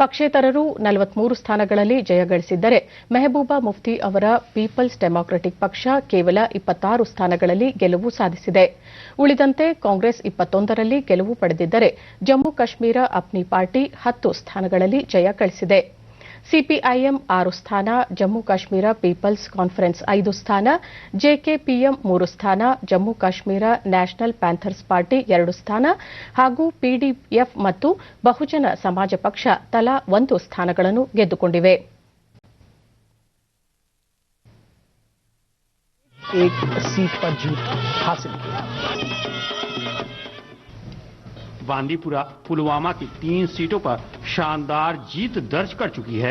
ಪಕ್ಷೇತರರು 43 ಸ್ಥಾನಗಳಲ್ಲಿ ಜಯಗಳಿಸಿದ್ದರೆ ಮೆಹಬೂಬಾ ಮುಫ್ತಿ ಅವರ ಪೀಪಲ್ಸ್ ಡೆಮಾಕ್ರೆಟಿಕ್ ಪಕ್ಷ ಕೇವಲ 26 ಸ್ಥಾನಗಳಲ್ಲಿ ಗೆಲುವು ಸಾಧಿಸಿದೆ. ಉಳಿದಂತೆ ಕಾಂಗ್ರೆಸ್ 21ರಲ್ಲಿ ಗೆಲುವು ಪಡೆದಿದ್ದರೆ ಜಮ್ಮು ಕಾಶ್ಮೀರ ಅಪ್ನಿ ಪಾರ್ಟಿ 10 ಸ್ಥಾನಗಳಲ್ಲಿ ಜಯ ಗಳಿಸಿದೆ. ಸಿಪಿಐಎಂ 6 ಸ್ಥಾನ, ಜಮ್ಮು ಕಾಶ್ಮೀರ ಪೀಪಲ್ಸ್ ಕಾನ್ಫರೆನ್ಸ್ 5 ಸ್ಥಾನ, ಜೆಕೆಪಿಎಂ 3 ಸ್ಥಾನ, Jammu Kashmir national panthers party 2 ಸ್ಥಾನ ಹಾಗೂ ಪಿಡಿಎಫ್ ಮತ್ತು ಬಹುಜನ ಸಮಾಜ ಪಕ್ಷ ತಲಾ 1 ಸ್ಥಾನಗಳನ್ನು ಗೆದ್ದುಕೊಂಡಿವೆ. एक सीट पर जीत हासिल की. बांदीपुरा पुलवामा की 3 सीटों पर शानदार जीत दर्ज कर चुकी है.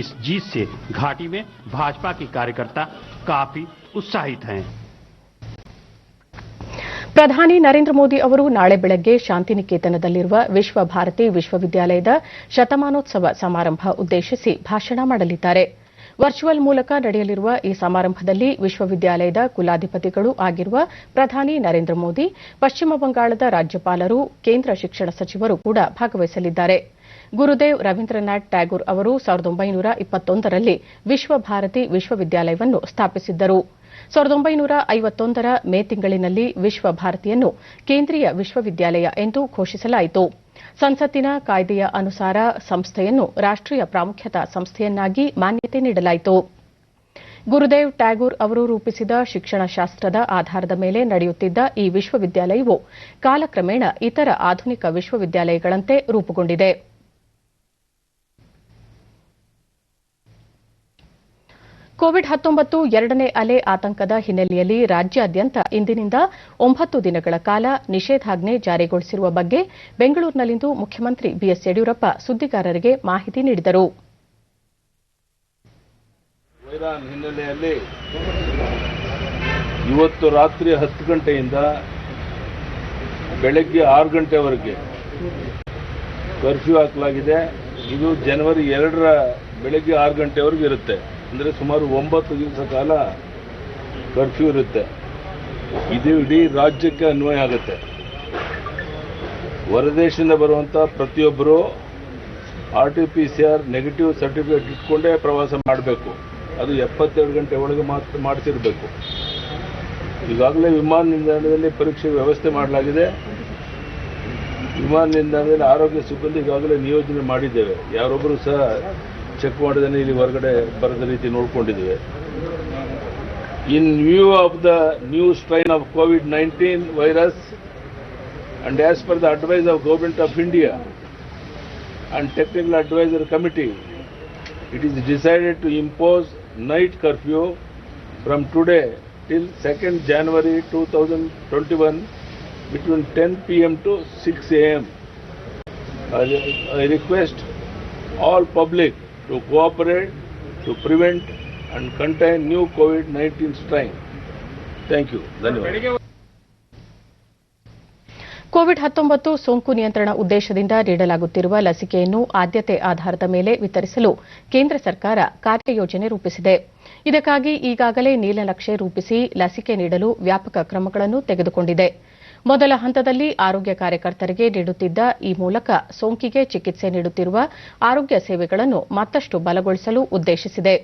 इस जीत से घाटी में भाजपा के कार्यकर्ता काफी उत्साहित हैं. ಪ್ರಧಾನಿ ನರೇಂದ್ರ ಮೋದಿ ಅವರು ನಾಳೆ ಬೆಳಗ್ಗೆ ಶಾಂತಿನಿಕೇತನದಲ್ಲಿರುವ ವಿಶ್ವ ಭಾರತಿ ವಿಶ್ವವಿದ್ಯಾಲಯದ ಶತಮಾನೋತ್ಸವ ಸಮಾರಂಭ ಉದ್ದೇಶಿಸಿ ಭಾಷಣ ಮಾಡಲಿದ್ದಾರೆ. ವರ್ಚುವಲ್ ಮೂಲಕ ನಡೆಯಲಿರುವ ಈ ಸಮಾರಂಭದಲ್ಲಿ ವಿಶ್ವವಿದ್ಯಾಲಯದ ಕುಲಾಧಿಪತಿಗಳೂ ಆಗಿರುವ ಪ್ರಧಾನಿ ನರೇಂದ್ರ ಮೋದಿ, ಪಶ್ಚಿಮ ಬಂಗಾಳದ ರಾಜ್ಯಪಾಲರು, ಕೇಂದ್ರ ಶಿಕ್ಷಣ ಸಚಿವರು ಕೂಡ ಭಾಗವಹಿಸಲಿದ್ದಾರೆ. ಗುರುದೇವ್ ರವೀಂದ್ರನಾಥ್ ಟ್ಯಾಗೋರ್ ಅವರು 1921ರಲ್ಲಿ ವಿಶ್ವ ಭಾರತಿ ವಿಶ್ವವಿದ್ಯಾಲಯವನ್ನು ಸ್ಥಾಪಿಸಿದ್ದರು. 1951ರ ಮೇ ತಿಂಗಳಿನಲ್ಲಿ ವಿಶ್ವ ಭಾರತಿಯನ್ನು ಕೇಂದ್ರೀಯ ವಿಶ್ವವಿದ್ಯಾಲಯ ಎಂದು ಘೋಷಿಸಲಾಯಿತು. ಸಂಸತ್ತಿನ ಕಾಯ್ದೆಯ ಅನುಸಾರ ಸಂಸ್ಥೆಯನ್ನು ರಾಷ್ಟೀಯ ಪ್ರಾಮುಖ್ಯತಾ ಸಂಸ್ಥೆಯನ್ನಾಗಿ ಮಾನ್ಯತೆ ನೀಡಲಾಯಿತು. ಗುರುದೇವ್ ಟ್ಯಾಗೋರ್ ಅವರು ರೂಪಿಸಿದ ಶಿಕ್ಷಣಶಾಸ್ತ್ರದ ಆಧಾರದ ಮೇಲೆ ನಡೆಯುತ್ತಿದ್ದ ಈ ವಿಶ್ವವಿದ್ಯಾಲಯವು ಕಾಲಕ್ರಮೇಣ ಇತರ ಆಧುನಿಕ ವಿಶ್ವವಿದ್ಯಾಲಯಗಳಂತೆ ರೂಪುಗೊಂಡಿದೆ. ಕೋವಿಡ್-19 ಎರಡನೇ ಅಲೆ ಆತಂಕದ ಹಿನ್ನೆಲೆಯಲ್ಲಿ ರಾಜ್ಯಾದ್ಯಂತ ಇಂದಿನಿಂದ 9 ದಿನಗಳ ಕಾಲ ನಿಷೇಧಾಜ್ಞೆ ಜಾರಿಗೊಳಿಸಿರುವ ಬಗ್ಗೆ ಬೆಂಗಳೂರಿನಲ್ಲಿಂದು ಮುಖ್ಯಮಂತ್ರಿ ಬಿಎಸ್ ಯಡಿಯೂರಪ್ಪ ಸುದ್ದಿಗಾರರಿಗೆ ಮಾಹಿತಿ ನೀಡಿದರು. ವೈರಾನ್ ಹಿನ್ನೆಲೆಯಲ್ಲಿ ಇವತ್ತು ರಾತ್ರಿ 10 ಗಂಟೆಯಿಂದ ಬೆಳಗ್ಗೆ 6 ಗಂಟೆವರೆಗೆ ಕರ್ಫ್ಯೂ ಹಾಕಲಾಗಿದೆ. ಇದು ಜನವರಿ 2ರ ಬೆಳಗ್ಗೆ 6 ಗಂಟೆವರೆಗೆ ಇರುತ್ತೆ. ಅಂದರೆ ಸುಮಾರು 9 ದಿವಸ ಕಾಲ ಕರ್ಫ್ಯೂ ಇರುತ್ತೆ. ಇದು ಇಡೀ ರಾಜ್ಯಕ್ಕೆ ಅನ್ವಯ ಆಗುತ್ತೆ. ಹೊರದೇಶದಿಂದ ಬರುವಂಥ ಪ್ರತಿಯೊಬ್ಬರು RT-PCR ನೆಗೆಟಿವ್ ಸರ್ಟಿಫಿಕೇಟ್ ಇಟ್ಕೊಂಡೇ ಪ್ರವಾಸ ಮಾಡಬೇಕು. ಅದು 72 ಗಂಟೆ ಒಳಗೆ ಮಾತ್ರ ಮಾಡಿಸಿರಬೇಕು. ಈಗಾಗಲೇ ವಿಮಾನ ನಿಲ್ದಾಣದಲ್ಲಿ ಪರೀಕ್ಷೆ ವ್ಯವಸ್ಥೆ ಮಾಡಲಾಗಿದೆ. ವಿಮಾನ ನಿಲ್ದಾಣದಲ್ಲಿ ಆರೋಗ್ಯ ಸಿಬ್ಬಂದಿ ಈಗಾಗಲೇ ನಿಯೋಜನೆ ಮಾಡಿದ್ದೇವೆ. ಯಾರೊಬ್ಬರು ಸಹ ಚೆಕ್ ಮಾಡಿದ್ರೆ ಇಲ್ಲಿ ಹೊರಗಡೆ ಬರದ ರೀತಿ ನೋಡಿಕೊಂಡಿದ್ದೇವೆ. In view of the new strain of COVID-19 virus and as per the advice of government of India and technical advisory committee, it is decided to impose night curfew from today till 2nd January 2021 between 10 p.m. to 6 a.m. I request all public to cooperate to prevent and contain new COVID-19 strain. Thank you. ಧನ್ಯವಾದ. COVID-19 ಸೋಂಕು ನಿಯಂತ್ರಣ ಉದ್ದೇಶದಿಂದ ನೀಡಲಾಗುತ್ತಿರುವ ಲಸಿಕೆಯನ್ನು ಆದ್ಯತೆ ಆಧಾರದ ಮೇಲೆ ವಿತರಿಸಲು ಕೇಂದ್ರ ಸರ್ಕಾರ ಕಾರ್ಯಯೋಜನೆ ರೂಪಿಸಿದೆ. ಇದಕ್ಕಾಗಿ ಈಗಾಗಲೇ ನೀಲನಕ್ಷೆ ರೂಪಿಸಿ ಲಸಿಕೆ ನೀಡಲು ವ್ಯಾಪಕ ಕ್ರಮಗಳನ್ನು ತೆಗೆದುಕೊಂಡಿದೆ. ಮೊದಲ ಹಂತದಲ್ಲಿ ಆರೋಗ್ಯ ಕಾರ್ಯಕರ್ತರಿಗೆ ನೀಡುತ್ತಿದ್ದ ಈ ಮೂಲಕ ಸೋಂಕಿಗೆ ಚಿಕಿತ್ಸೆ ನೀಡುತ್ತಿರುವ ಆರೋಗ್ಯ ಸೇವೆಗಳನ್ನು ಮತ್ತಷ್ಟು ಬಲಗೊಳಿಸಲು ಉದ್ದೇಶಿಸಿದೆ.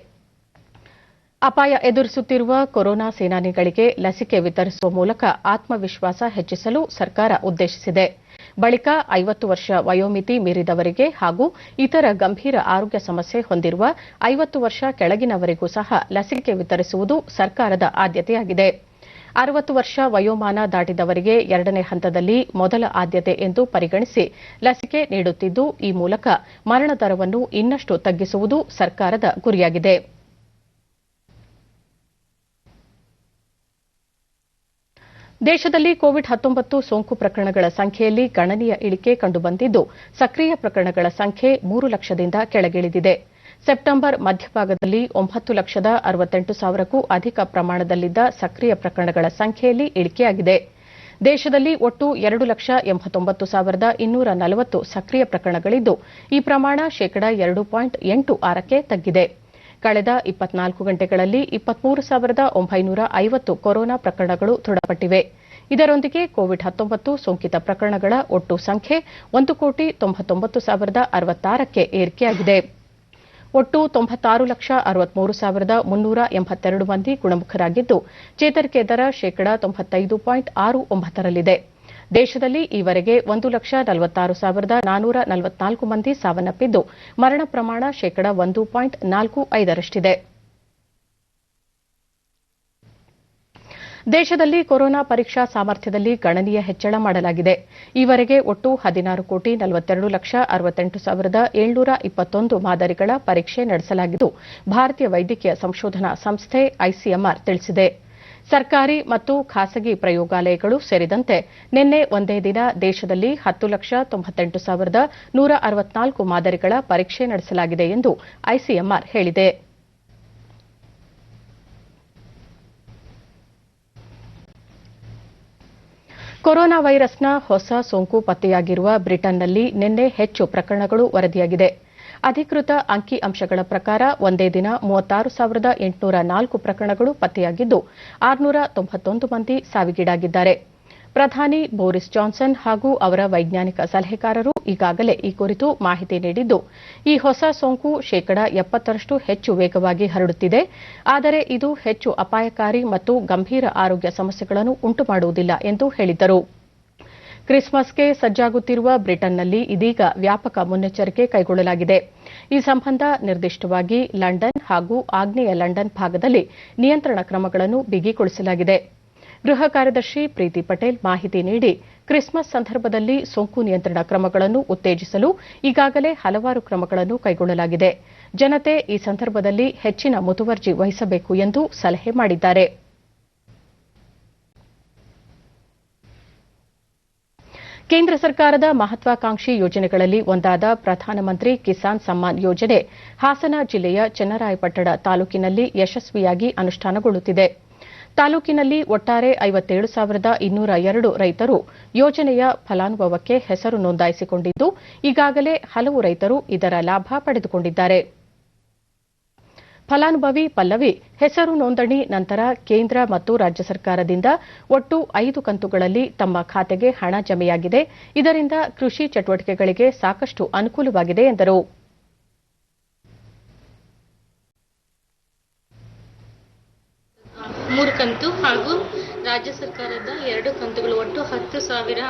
ಅಪಾಯ ಎದುರಿಸುತ್ತಿರುವ ಕೊರೋನಾ ಸೇನಾನಿಗಳಿಗೆ ಲಸಿಕೆ ವಿತರಿಸುವ ಮೂಲಕ ಆತ್ಮವಿಶ್ವಾಸ ಹೆಚ್ಚಿಸಲು ಸರ್ಕಾರ ಉದ್ದೇಶಿಸಿದೆ. ಬಳಿಕ 50 ವರ್ಷ ವಯೋಮಿತಿ ಮೀರಿದವರಿಗೆ ಹಾಗೂ ಇತರ ಗಂಭೀರ ಆರೋಗ್ಯ ಸಮಸ್ಯೆ ಹೊಂದಿರುವ 50 ವರ್ಷ ಕೆಳಗಿನವರಿಗೂ ಸಹ ಲಸಿಕೆ ವಿತರಿಸುವುದು ಸರ್ಕಾರದ ಆದ್ಯತೆಯಾಗಿದೆ. 60 ವರ್ಷ ವಯೋಮಾನ ದಾಟಿದವರಿಗೆ 2ನೇ ಹಂತದಲ್ಲಿ ಮೊದಲ ಆದ್ಯತೆ ಎಂದು ಪರಿಗಣಿಸಿ ಲಸಿಕೆ ನೀಡುತ್ತಿದ್ದು, ಈ ಮೂಲಕ ಮರಣ ದರವನ್ನು ಇನ್ನಷ್ಟು ತಗ್ಗಿಸುವುದು ಸರ್ಕಾರದ ಗುರಿಯಾಗಿದೆ. ದೇಶದಲ್ಲಿ ಕೋವಿಡ್-19 ಸೋಂಕು ಪ್ರಕರಣಗಳ ಸಂಖ್ಯೆಯಲ್ಲಿ ಗಣನೀಯ ಇಳಿಕೆ ಕಂಡುಬಂದಿದ್ದು, ಸಕ್ರಿಯ ಪ್ರಕರಣಗಳ ಸಂಖ್ಯೆ 3 ಲಕ್ಷದಿಂದ ಕೆಳಗಿಳಿದಿದೆ. ಸೆಪ್ಟೆಂಬರ್ ಮಧ್ಯಭಾಗದಲ್ಲಿ 9,68,000ಕ್ಕೂ ಅಧಿಕ ಪ್ರಮಾಣದಲ್ಲಿದ್ದ ಸಕ್ರಿಯ ಪ್ರಕರಣಗಳ ಸಂಖ್ಯೆಯಲ್ಲಿ ಇಳಿಕೆಯಾಗಿದೆ. ದೇಶದಲ್ಲಿ ಒಟ್ಟು 2,89,240 ಸಕ್ರಿಯ ಪ್ರಕರಣಗಳಿದ್ದು, ಈ ಪ್ರಮಾಣ ಶೇಕಡಾ 2.86ಕ್ಕೆ ತಗ್ಗಿದೆ. ಕಳೆದ 24 ಗಂಟೆಗಳಲ್ಲಿ 23,950 ಕೊರೋನಾ ಪ್ರಕರಣಗಳು ದೃಢಪಟ್ಟಿವೆ. ಇದರೊಂದಿಗೆ ಕೋವಿಡ್-19 ಸೋಂಕಿತ ಪ್ರಕರಣಗಳ ಒಟ್ಟು ಸಂಖ್ಯೆ 1,99,066ಕ್ಕೆ ಏರಿಕೆಯಾಗಿದೆ. ಒಟ್ಟು 96,63,382 ಮಂದಿ ಗುಣಮುಖರಾಗಿದ್ದು, ಚೇತರಿಕೆ ದರ ಶೇಕಡಾ 95.69ರಲ್ಲಿದೆ. ದೇಶದಲ್ಲಿ ಈವರೆಗೆ 1,46,444 ಮಂದಿ ಸಾವನ್ನಪ್ಪಿದ್ದು, ಮರಣ ಪ್ರಮಾಣ ಶೇಕಡಾ 1.45ರಷ್ಟಿದೆ. ದೇಶದಲ್ಲಿ ಕೊರೋನಾ ಪರೀಕ್ಷಾ ಸಾಮರ್ಥ್ಯದಲ್ಲಿ ಗಣನೀಯ ಹೆಚ್ಚಳ ಮಾಡಲಾಗಿದೆ. ಈವರೆಗೆ ಒಟ್ಟು 16,42,68,721 ಮಾದರಿಗಳ ಪರೀಕ್ಷೆ ನಡೆಸಲಾಗಿದ್ದು, ಭಾರತೀಯ ವೈದ್ಯಕೀಯ ಸಂಶೋಧನಾ ಸಂಸ್ಥೆ ಐಸಿಎಂಆರ್ ತಿಳಿಸಿದೆ. ಸರ್ಕಾರಿ ಮತ್ತು ಖಾಸಗಿ ಪ್ರಯೋಗಾಲಯಗಳು ಸೇರಿದಂತೆ ನಿನ್ನೆ ಒಂದೇ ದಿನ ದೇಶದಲ್ಲಿ 10,98,164 ಮಾದರಿಗಳ ಪರೀಕ್ಷೆ ನಡೆಸಲಾಗಿದೆ ಎಂದು ಐಸಿಎಂಆರ್ ಹೇಳಿದೆ. ಕೊರೋನಾ ವೈರಸ್ನ ಹೊಸ ಸೋಂಕು ಪತ್ತೆಯಾಗಿರುವ ಬ್ರಿಟನ್ನಲ್ಲಿ ನಿನ್ನೆ ಹೆಚ್ಚು ಪ್ರಕರಣಗಳು ವರದಿಯಾಗಿದೆ. ಅಧಿಕೃತ ಅಂಕಿ ಅಂಶಗಳ ಪ್ರಕಾರ ಒಂದೇ ದಿನ 36,804 ಪ್ರಕರಣಗಳು ಪತ್ತೆಯಾಗಿದ್ದು, 691 ಮಂದಿ ಸಾವಿಗೀಡಾಗಿದ್ದಾರೆ. ಪ್ರಧಾನಿ ಬೋರಿಸ್ ಜಾನ್ಸನ್ ಹಾಗೂ ಅವರ ವೈಜ್ಞಾನಿಕ ಸಲಹೆಗಾರರು ಈಗಾಗಲೇ ಈ ಕುರಿತು ಮಾಹಿತಿ ನೀಡಿದ್ದು, ಈ ಹೊಸ ಸೋಂಕು ಶೇಕಡಾ 70ರಷ್ಟು ಹೆಚ್ಚು ವೇಗವಾಗಿ ಹರಡುತ್ತಿದೆ. ಆದರೆ ಇದು ಹೆಚ್ಚು ಅಪಾಯಕಾರಿ ಮತ್ತು ಗಂಭೀರ ಆರೋಗ್ಯ ಸಮಸ್ಯೆಗಳನ್ನು ಉಂಟುಮಾಡುವುದಿಲ್ಲ ಎಂದು ಹೇಳಿದ್ದರು. ಕ್ರಿಸ್ಮಸ್ಗೆ ಸಜ್ಜಾಗುತ್ತಿರುವ ಬ್ರಿಟನ್ನಲ್ಲಿ ಇದೀಗ ವ್ಯಾಪಕ ಮುನ್ನೆಚ್ಚರಿಕೆ ಕೈಗೊಳ್ಳಲಾಗಿದೆ. ಈ ಸಂಬಂಧ ನಿರ್ದಿಷ್ಟವಾಗಿ ಲಂಡನ್ ಹಾಗೂ ಆಗ್ನೇಯ ಲಂಡನ್ ಭಾಗದಲ್ಲಿ ನಿಯಂತ್ರಣ ಕ್ರಮಗಳನ್ನು ಬಿಗಿಗೊಳಿಸಲಾಗಿದೆ. ಗೃಹ ಕಾರ್ಯದರ್ಶಿ ಪ್ರೀತಿ ಪಟೇಲ್ ಮಾಹಿತಿ ನೀಡಿ, ಕ್ರಿಸ್ಮಸ್ ಸಂದರ್ಭದಲ್ಲಿ ಸೋಂಕು ನಿಯಂತ್ರಣ ಕ್ರಮಗಳನ್ನು ಉತ್ತೇಜಿಸಲು ಈಗಾಗಲೇ ಹಲವಾರು ಕ್ರಮಗಳನ್ನು ಕೈಗೊಳ್ಳಲಾಗಿದೆ. ಜನತೆ ಈ ಸಂದರ್ಭದಲ್ಲಿ ಹೆಚ್ಚಿನ ಮುತುವರ್ಜಿ ವಹಿಸಬೇಕು ಎಂದು ಸಲಹೆ ಮಾಡಿದ್ದಾರೆ. ಕೇಂದ್ರ ಸರ್ಕಾರದ ಮಹತ್ವಾಕಾಂಕ್ಷಿ ಯೋಜನೆಗಳಲ್ಲಿ ಒಂದಾದ ಪ್ರಧಾನಮಂತ್ರಿ ಕಿಸಾನ್ ಸಮ್ಮಾನ್ ಯೋಜನೆ ಹಾಸನ ಜಿಲ್ಲೆಯ ಚನ್ನರಾಯಪಟ್ಟಣ ತಾಲೂಕಿನಲ್ಲಿ ಯಶಸ್ವಿಯಾಗಿ ಅನುಷ್ಠಾನಗೊಳ್ಳುತ್ತಿದೆ. ತಾಲೂಕಿನಲ್ಲಿ ಒಟ್ಟಾರೆ 57,202 ರೈತರು ಯೋಜನೆಯ ಫಲಾನುಭವಕ್ಕೆ ಹೆಸರು ನೋಂದಾಯಿಸಿಕೊಂಡಿದ್ದು, ಈಗಾಗಲೇ ಹಲವು ರೈತರು ಇದರ ಲಾಭ ಪಡೆದುಕೊಂಡಿದ್ದಾರೆ. ಫಲಾನುಭವಿ ಪಲ್ಲವಿ ಹೆಸರು ನೋಂದಣಿ ನಂತರ ಕೇಂದ್ರ ಮತ್ತು ರಾಜ್ಯ ಸರ್ಕಾರದಿಂದ ಒಟ್ಟು 5 ಕಂತುಗಳಲ್ಲಿ ತಮ್ಮ ಖಾತೆಗೆ ಹಣ ಜಮೆಯಾಗಿದೆ. ಇದರಿಂದ ಕೃಷಿ ಚಟುವಟಿಕೆಗಳಿಗೆ ಸಾಕಷ್ಟು ಅನುಕೂಲವಾಗಿದೆ ಎಂದರು. ಮೂರು ಕಂತು ಹಾಗೂ ರಾಜ್ಯ ಸರ್ಕಾರದ 2 ಕಂತುಗಳು ಒಟ್ಟು 10,000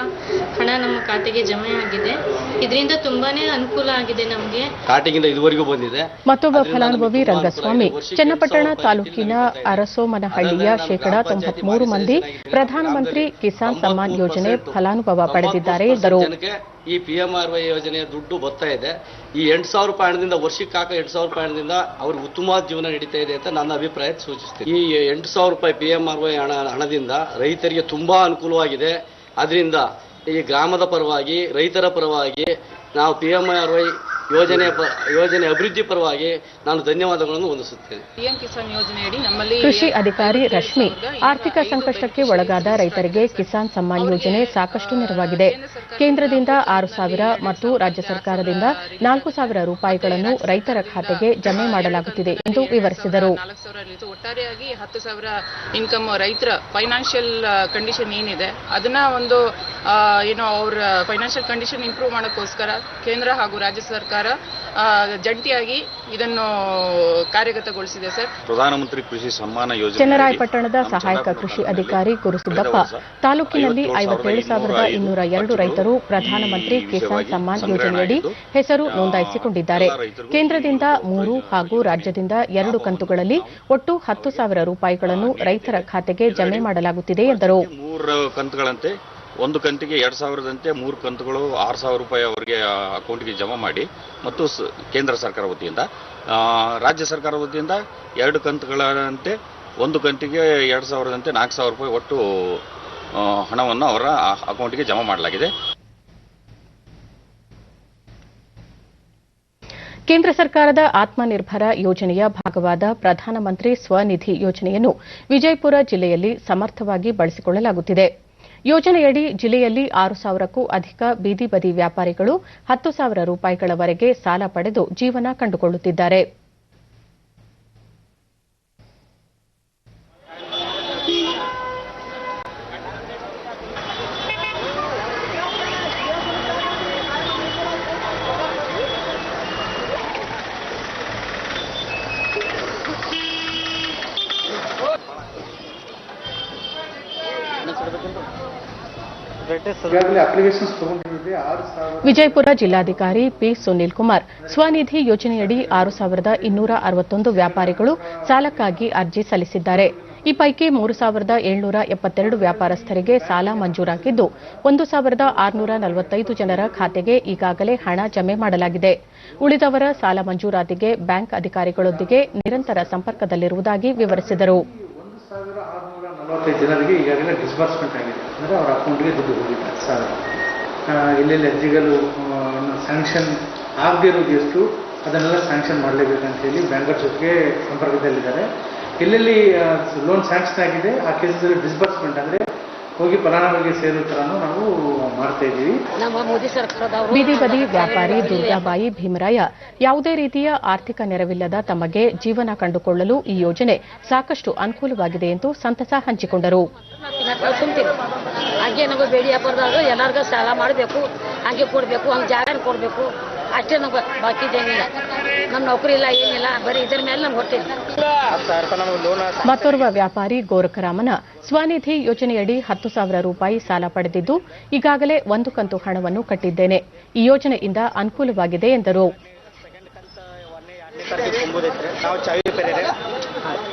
ಹಣ ನಮ್ಮ ಖಾತೆಗೆ ಜಮೆ ಆಗಿದೆ. ಇದರಿಂದ ತುಂಬಾನೇ ಅನುಕೂಲ ಆಗಿದೆ ನಮಗೆ. ಸ್ಟಾರ್ಟಿಂಗ್ ಇದುವರೆಗೂ ಬಂದಿದೆ. ಮತ್ತೊಬ್ಬ ಫಲಾನುಭವಿ ರಂಗಸ್ವಾಮಿ ಚನ್ನಪಟ್ಟಣ ತಾಲೂಕಿನ ಅರಸೋಮನಹಳ್ಳಿಯ ಶೇಕಡಾ 93 ಮಂದಿ ಪ್ರಧಾನಮಂತ್ರಿ ಕಿಸಾನ್ ಸಮ್ಮಾನ್ ಯೋಜನೆ ಫಲಾನುಭವ ಪಡೆದಿದ್ದಾರೆ ಎಂದರು. ಈ PMRY ಯೋಜನೆಯ ದುಡ್ಡು ಬರ್ತಾ ಇದೆ. ಈ 8,000 ರೂಪಾಯಿ ಹಣದಿಂದ ವರ್ಷಕ್ಕೆ ಹಾಕೋ 8,000 ರೂಪಾಯಿ ಹಣದಿಂದ ಅವ್ರಿಗೆ ಉತ್ತಮವಾದ ಜೀವನ ನಡೀತಾ ಇದೆ ಅಂತ ನನ್ನ ಅಭಿಪ್ರಾಯ ಸೂಚಿಸ್ತೀನಿ. ಈ 8,000 ರೂಪಾಯಿ PMRY ಹಣದಿಂದ ರೈತರಿಗೆ ತುಂಬಾ ಅನುಕೂಲವಾಗಿದೆ. ಅದರಿಂದ ಈ ಗ್ರಾಮದ ಪರವಾಗಿ ರೈತರ ಪರವಾಗಿ ನಾವು PMRY ಯೋಜನೆ ಅಭಿವೃದ್ಧಿ ಪರವಾಗಿ ನಾನು ಧನ್ಯವಾದಗಳನ್ನು ಹೊಂದಿಸುತ್ತೇನೆ. PM ಕಿಸಾನ್ ಯೋಜನೆಯಡಿ ನಮ್ಮಲ್ಲಿ ಕೃಷಿ ಅಧಿಕಾರಿ ರಶ್ಮಿ ಆರ್ಥಿಕ ಸಂಕಷ್ಟಕ್ಕೆ ಒಳಗಾದ ರೈತರಿಗೆ ಕಿಸಾನ್ ಸಮ್ಮಾನ್ ಯೋಜನೆ ಸಾಕಷ್ಟು ನೆರವಾಗಿದೆ. ಕೇಂದ್ರದಿಂದ 6,000 ಮತ್ತು ರಾಜ್ಯ ಸರ್ಕಾರದಿಂದ 4,000 ರೂಪಾಯಿಗಳನ್ನು ರೈತರ ಖಾತೆಗೆ ಜಮೆ ಮಾಡಲಾಗುತ್ತಿದೆ ಎಂದು ವಿವರಿಸಿದರು. 4,000 ಒಟ್ಟಾರೆಯಾಗಿ 10,000 ಇನ್ಕಮ್ ರೈತರ ಫೈನಾನ್ಷಿಯಲ್ ಕಂಡೀಷನ್ ಏನಿದೆ ಅದನ್ನ ಒಂದು ಅವರ ಫೈನಾನ್ಷಿಯಲ್ ಕಂಡೀಷನ್ ಇಂಪ್ರೂವ್ ಮಾಡೋಕ್ಕೋಸ್ಕರ ಕೇಂದ್ರ ಹಾಗೂ ರಾಜ್ಯ ಸರ್ಕಾರ ಜಂಟಿಯಾಗಿ ಇದನ್ನು ಕಾರ್ಯಗತಗೊಳಿಸಿದೆ ಸರ್. ಪ್ರಧಾನಮಂತ್ರಿ ಕೃಷಿ ಸಮ್ಮಾನ ಯೋಜನೆ ಚನ್ನರಾಯಪಟ್ಟಣದ ಸಹಾಯಕ ಕೃಷಿ ಅಧಿಕಾರಿ ಗುರುಸಿದ್ದಪ್ಪ ತಾಲೂಕಿನಲ್ಲಿ 57,202 ರೈತರು ಪ್ರಧಾನಮಂತ್ರಿ ಕಿಸಾನ್ ಸಮ್ಮಾನ್ ಯೋಜನೆಯಡಿ ಹೆಸರು ನೋಂದಾಯಿಸಿಕೊಂಡಿದ್ದಾರೆ. ಕೇಂದ್ರದಿಂದ 3 ಹಾಗೂ ರಾಜ್ಯದಿಂದ 2 ಕಂತುಗಳಲ್ಲಿ ಒಟ್ಟು 10,000 ರೂಪಾಯಿಗಳನ್ನು ರೈತರ ಖಾತೆಗೆ ಜಮೆ ಮಾಡಲಾಗುತ್ತಿದೆ ಎಂದರು. 3 ಕಂತುಗಳಂತೆ ಒಂದು ಕಂತಿಗೆ 2,000ದಂತೆ 3 ಕಂತುಗಳು 6,000 ರೂಪಾಯಿ ಅವರಿಗೆ ಅಕೌಂಟ್ಗೆ ಜಮಾ ಮಾಡಿ ಮತ್ತು ಕೇಂದ್ರ ಸರ್ಕಾರ ವತಿಯಿಂದ ರಾಜ್ಯ ಸರ್ಕಾರ ವತಿಯಿಂದ 2 ಕಂತುಗಳಂತೆ ಒಂದು ಕಂತಿಗೆ 2,000ದಂತೆ 4,000 ರೂಪಾಯಿ ಒಟ್ಟು ಹಣವನ್ನು ಅವರ ಅಕೌಂಟ್ಗೆ ಜಮಾ ಮಾಡಲಾಗಿದೆ. ಕೇಂದ್ರ ಸರ್ಕಾರದ ಆತ್ಮನಿರ್ಭರ ಯೋಜನೆಯ ಭಾಗವಾದ ಪ್ರಧಾನಮಂತ್ರಿ ಸ್ವನಿಧಿ ಯೋಜನೆಯನ್ನು ವಿಜಯಪುರ ಜಿಲ್ಲೆಯಲ್ಲಿ ಸಮರ್ಥವಾಗಿ ಬಳಸಿಕೊಳ್ಳಲಾಗುತ್ತಿದೆ. ಯೋಜನೆಯಡಿ ಜಿಲ್ಲೆಯಲ್ಲಿ 6,000ಕ್ಕೂ ಅಧಿಕ ಬೀದಿ ಬದಿ ವ್ಯಾಪಾರಿಗಳು 10,000 ರೂಪಾಯಿಗಳವರೆಗೆ ಸಾಲ ಪಡೆದು ಜೀವನ ಕಂಡುಕೊಳ್ಳುತ್ತಿದ್ದಾರೆ. ವಿಜಯಪುರ ಜಿಲ್ಲಾಧಿಕಾರಿ ಪಿ ಸುನೀಲ್ ಕುಮಾರ್ ಸ್ವನಿಧಿ ಯೋಜನೆಯಡಿ 6,261 ವ್ಯಾಪಾರಿಗಳು ಸಾಲಕ್ಕಾಗಿ ಅರ್ಜಿ ಸಲ್ಲಿಸಿದ್ದಾರೆ. ಈ ಪೈಕಿ 3,772 ವ್ಯಾಪಾರಸ್ಥರಿಗೆ ಸಾಲ ಮಂಜೂರಾಗಿದ್ದು 1,645 ಜನರ ಖಾತೆಗೆ ಈಗಾಗಲೇ ಹಣ ಜಮೆ ಮಾಡಲಾಗಿದೆ. ಉಳಿದವರ ಸಾಲ ಮಂಜೂರಾತಿಗೆ ಬ್ಯಾಂಕ್ ಅಧಿಕಾರಿಗಳೊಂದಿಗೆ ನಿರಂತರ ಸಂಪರ್ಕದಲ್ಲಿರುವುದಾಗಿ ವಿವರಿಸಿದರು. 1,645 ಜನರಿಗೆ ಈಗಾಗಲೇ ಡಿಸ್ಬರ್ಸ್ಮೆಂಟ್ ಆಗಿದೆ, ಅಂದರೆ ಅವರ ಅಕೌಂಟ್ಗೆ ದುಡ್ಡು ಹೋಗಿದೆ. ಎಲ್ಲೆಲ್ಲಿ ಅರ್ಜಿಗಳು ಸ್ಯಾಂಕ್ಷನ್ ಆಗದಿರೋದು ಎಷ್ಟು ಅದನ್ನೆಲ್ಲ ಸ್ಯಾಂಕ್ಷನ್ ಮಾಡಲೇಬೇಕಂತ ಹೇಳಿ ಬ್ಯಾಂಕರ್ ಜೊತೆಗೆ ಸಂಪರ್ಕದಲ್ಲಿದ್ದಾರೆ. ಎಲ್ಲೆಲ್ಲಿ ಲೋನ್ ಸ್ಯಾಂಕ್ಷನ್ ಆಗಿದೆ ಆ ಕೇಸಲ್ಲಿ ಡಿಸ್ಬರ್ಸ್ಮೆಂಟ್ ಅಂದರೆ ಹೋಗಿ ಫಲಾನುಭವಿಗೆ ಸೇರೋ ಥರನೂ ನಾವು ಮಾಡ್ತಾ ಇದ್ದೀವಿ. ಬೀದಿ ಬದಿ ವ್ಯಾಪಾರಿ ದುರ್ಗಾಬಾಯಿ ಭೀಮರಾಯ ಯಾವುದೇ ರೀತಿಯ ಆರ್ಥಿಕ ನೆರವಿಲ್ಲದ ತಮಗೆ ಜೀವನ ಕಂಡುಕೊಳ್ಳಲು ಈ ಯೋಜನೆ ಸಾಕಷ್ಟು ಅನುಕೂಲವಾಗಿದೆ ಎಂದು ಸಂತಸ ಹಂಚಿಕೊಂಡರು. ಹಾಗೆ ನಮಗೆ ಬೇಡಿ ವ್ಯಾಪಾರದಾಗ ಎಲ್ಲರಿಗೂ ಸಾಲ ಮಾಡಬೇಕು, ಹಾಗೆ ಕೊಡಬೇಕು, ಹಂಗೆ ಜಾಗ ಕೊಡಬೇಕು, ಅಷ್ಟೇ ನಮ್ಗೆ ಬಾಕಿ ಏನಿಲ್ಲ. ನಮ್ಮ ನೌಕರಿ ಇಲ್ಲ, ಏನಿಲ್ಲ, ಬರೀ ಇದರ ಮೇಲೆ ನಮ್ಗೆ ಹೊಟ್ಟಿಲ್ಲ. ಮತ್ತೋರ್ವ ವ್ಯಾಪಾರಿ ಗೋರಖರಾಮನ ಸ್ವನಿಧಿ ಯೋಜನೆಯಡಿ 10,000 ರೂಪಾಯಿ ಸಾಲ ಪಡೆದಿದ್ದು ಈಗಾಗಲೇ ಒಂದು ಕಂತು ಹಣವನ್ನು ಕಟ್ಟಿದ್ದೇನೆ. ಈ ಯೋಜನೆಯಿಂದ ಅನುಕೂಲವಾಗಿದೆ ಎಂದರು. ನಾವು ಚಾವಿ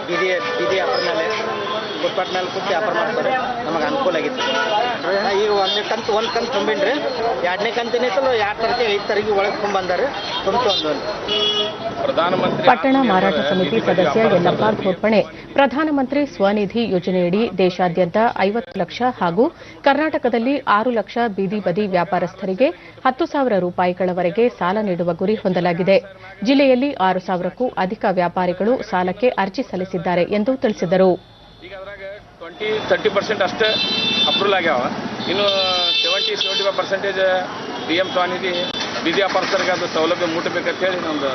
ಬೀದಿ ಫುಟ್ಪಾತ್ ಮೇಲೆ ಕೂತು ವ್ಯಾಪಾರ ಮಾಡ್ತಾರೆ, ನಮಗೆ ಅನುಕೂಲ ಆಗಿತ್ತು. ಈಗ ಒಂದು ಕಂತು ತುಂಬಿನ್ರಿ, 2ನೇ ಕಂತಿನ ಸಲ 2 ತಾರೀಕಿಗೆ 5 ತಾರೀಕಿಗೆ ಒಳಗೆ ತುಂಬಿದ್ದಾರೆ. ಪಟ್ಟಣ ಮಾರಾಟ ಸಮಿತಿ ಸದಸ್ಯ ಯಲ್ಲಪ್ಪ ಘೋರ್ಪಣೆ ಪ್ರಧಾನಮಂತ್ರಿ ಸ್ವನಿಧಿ ಯೋಜನೆಯಡಿ ದೇಶಾದ್ಯಂತ 50 ಲಕ್ಷ ಹಾಗೂ ಕರ್ನಾಟಕದಲ್ಲಿ 6 ಲಕ್ಷ ಬೀದಿ ಬದಿ ವ್ಯಾಪಾರಸ್ಥರಿಗೆ 10,000 ರೂಪಾಯಿಗಳವರೆಗೆ ಸಾಲ ನೀಡುವ ಗುರಿ ಹೊಂದಲಾಗಿದೆ. ಜಿಲ್ಲೆಯಲ್ಲಿ 6,000ಕ್ಕೂ ಅಧಿಕ ವ್ಯಾಪಾರಿಗಳು ಸಾಲಕ್ಕೆ ಅರ್ಜಿ ಸಲ್ಲಿಸಿದ್ದಾರೆ ಎಂದು ತಿಳಿಸಿದರು. ಈಗ ಅದ್ರಾಗ 20-30% ಅಷ್ಟೇ ಅಪ್ರೂವಲ್ ಆಗ್ಯಾವ. ಇನ್ನು 70-75% PM ಸ್ವನಿಧಿ ಬೀದಿ ವ್ಯಾಪಾರಸ್ಥರಿಗೆ ಅದು ಸೌಲಭ್ಯ ಮುಟ್ಟಬೇಕಂತ ಹೇಳಿ ನಮ್ದು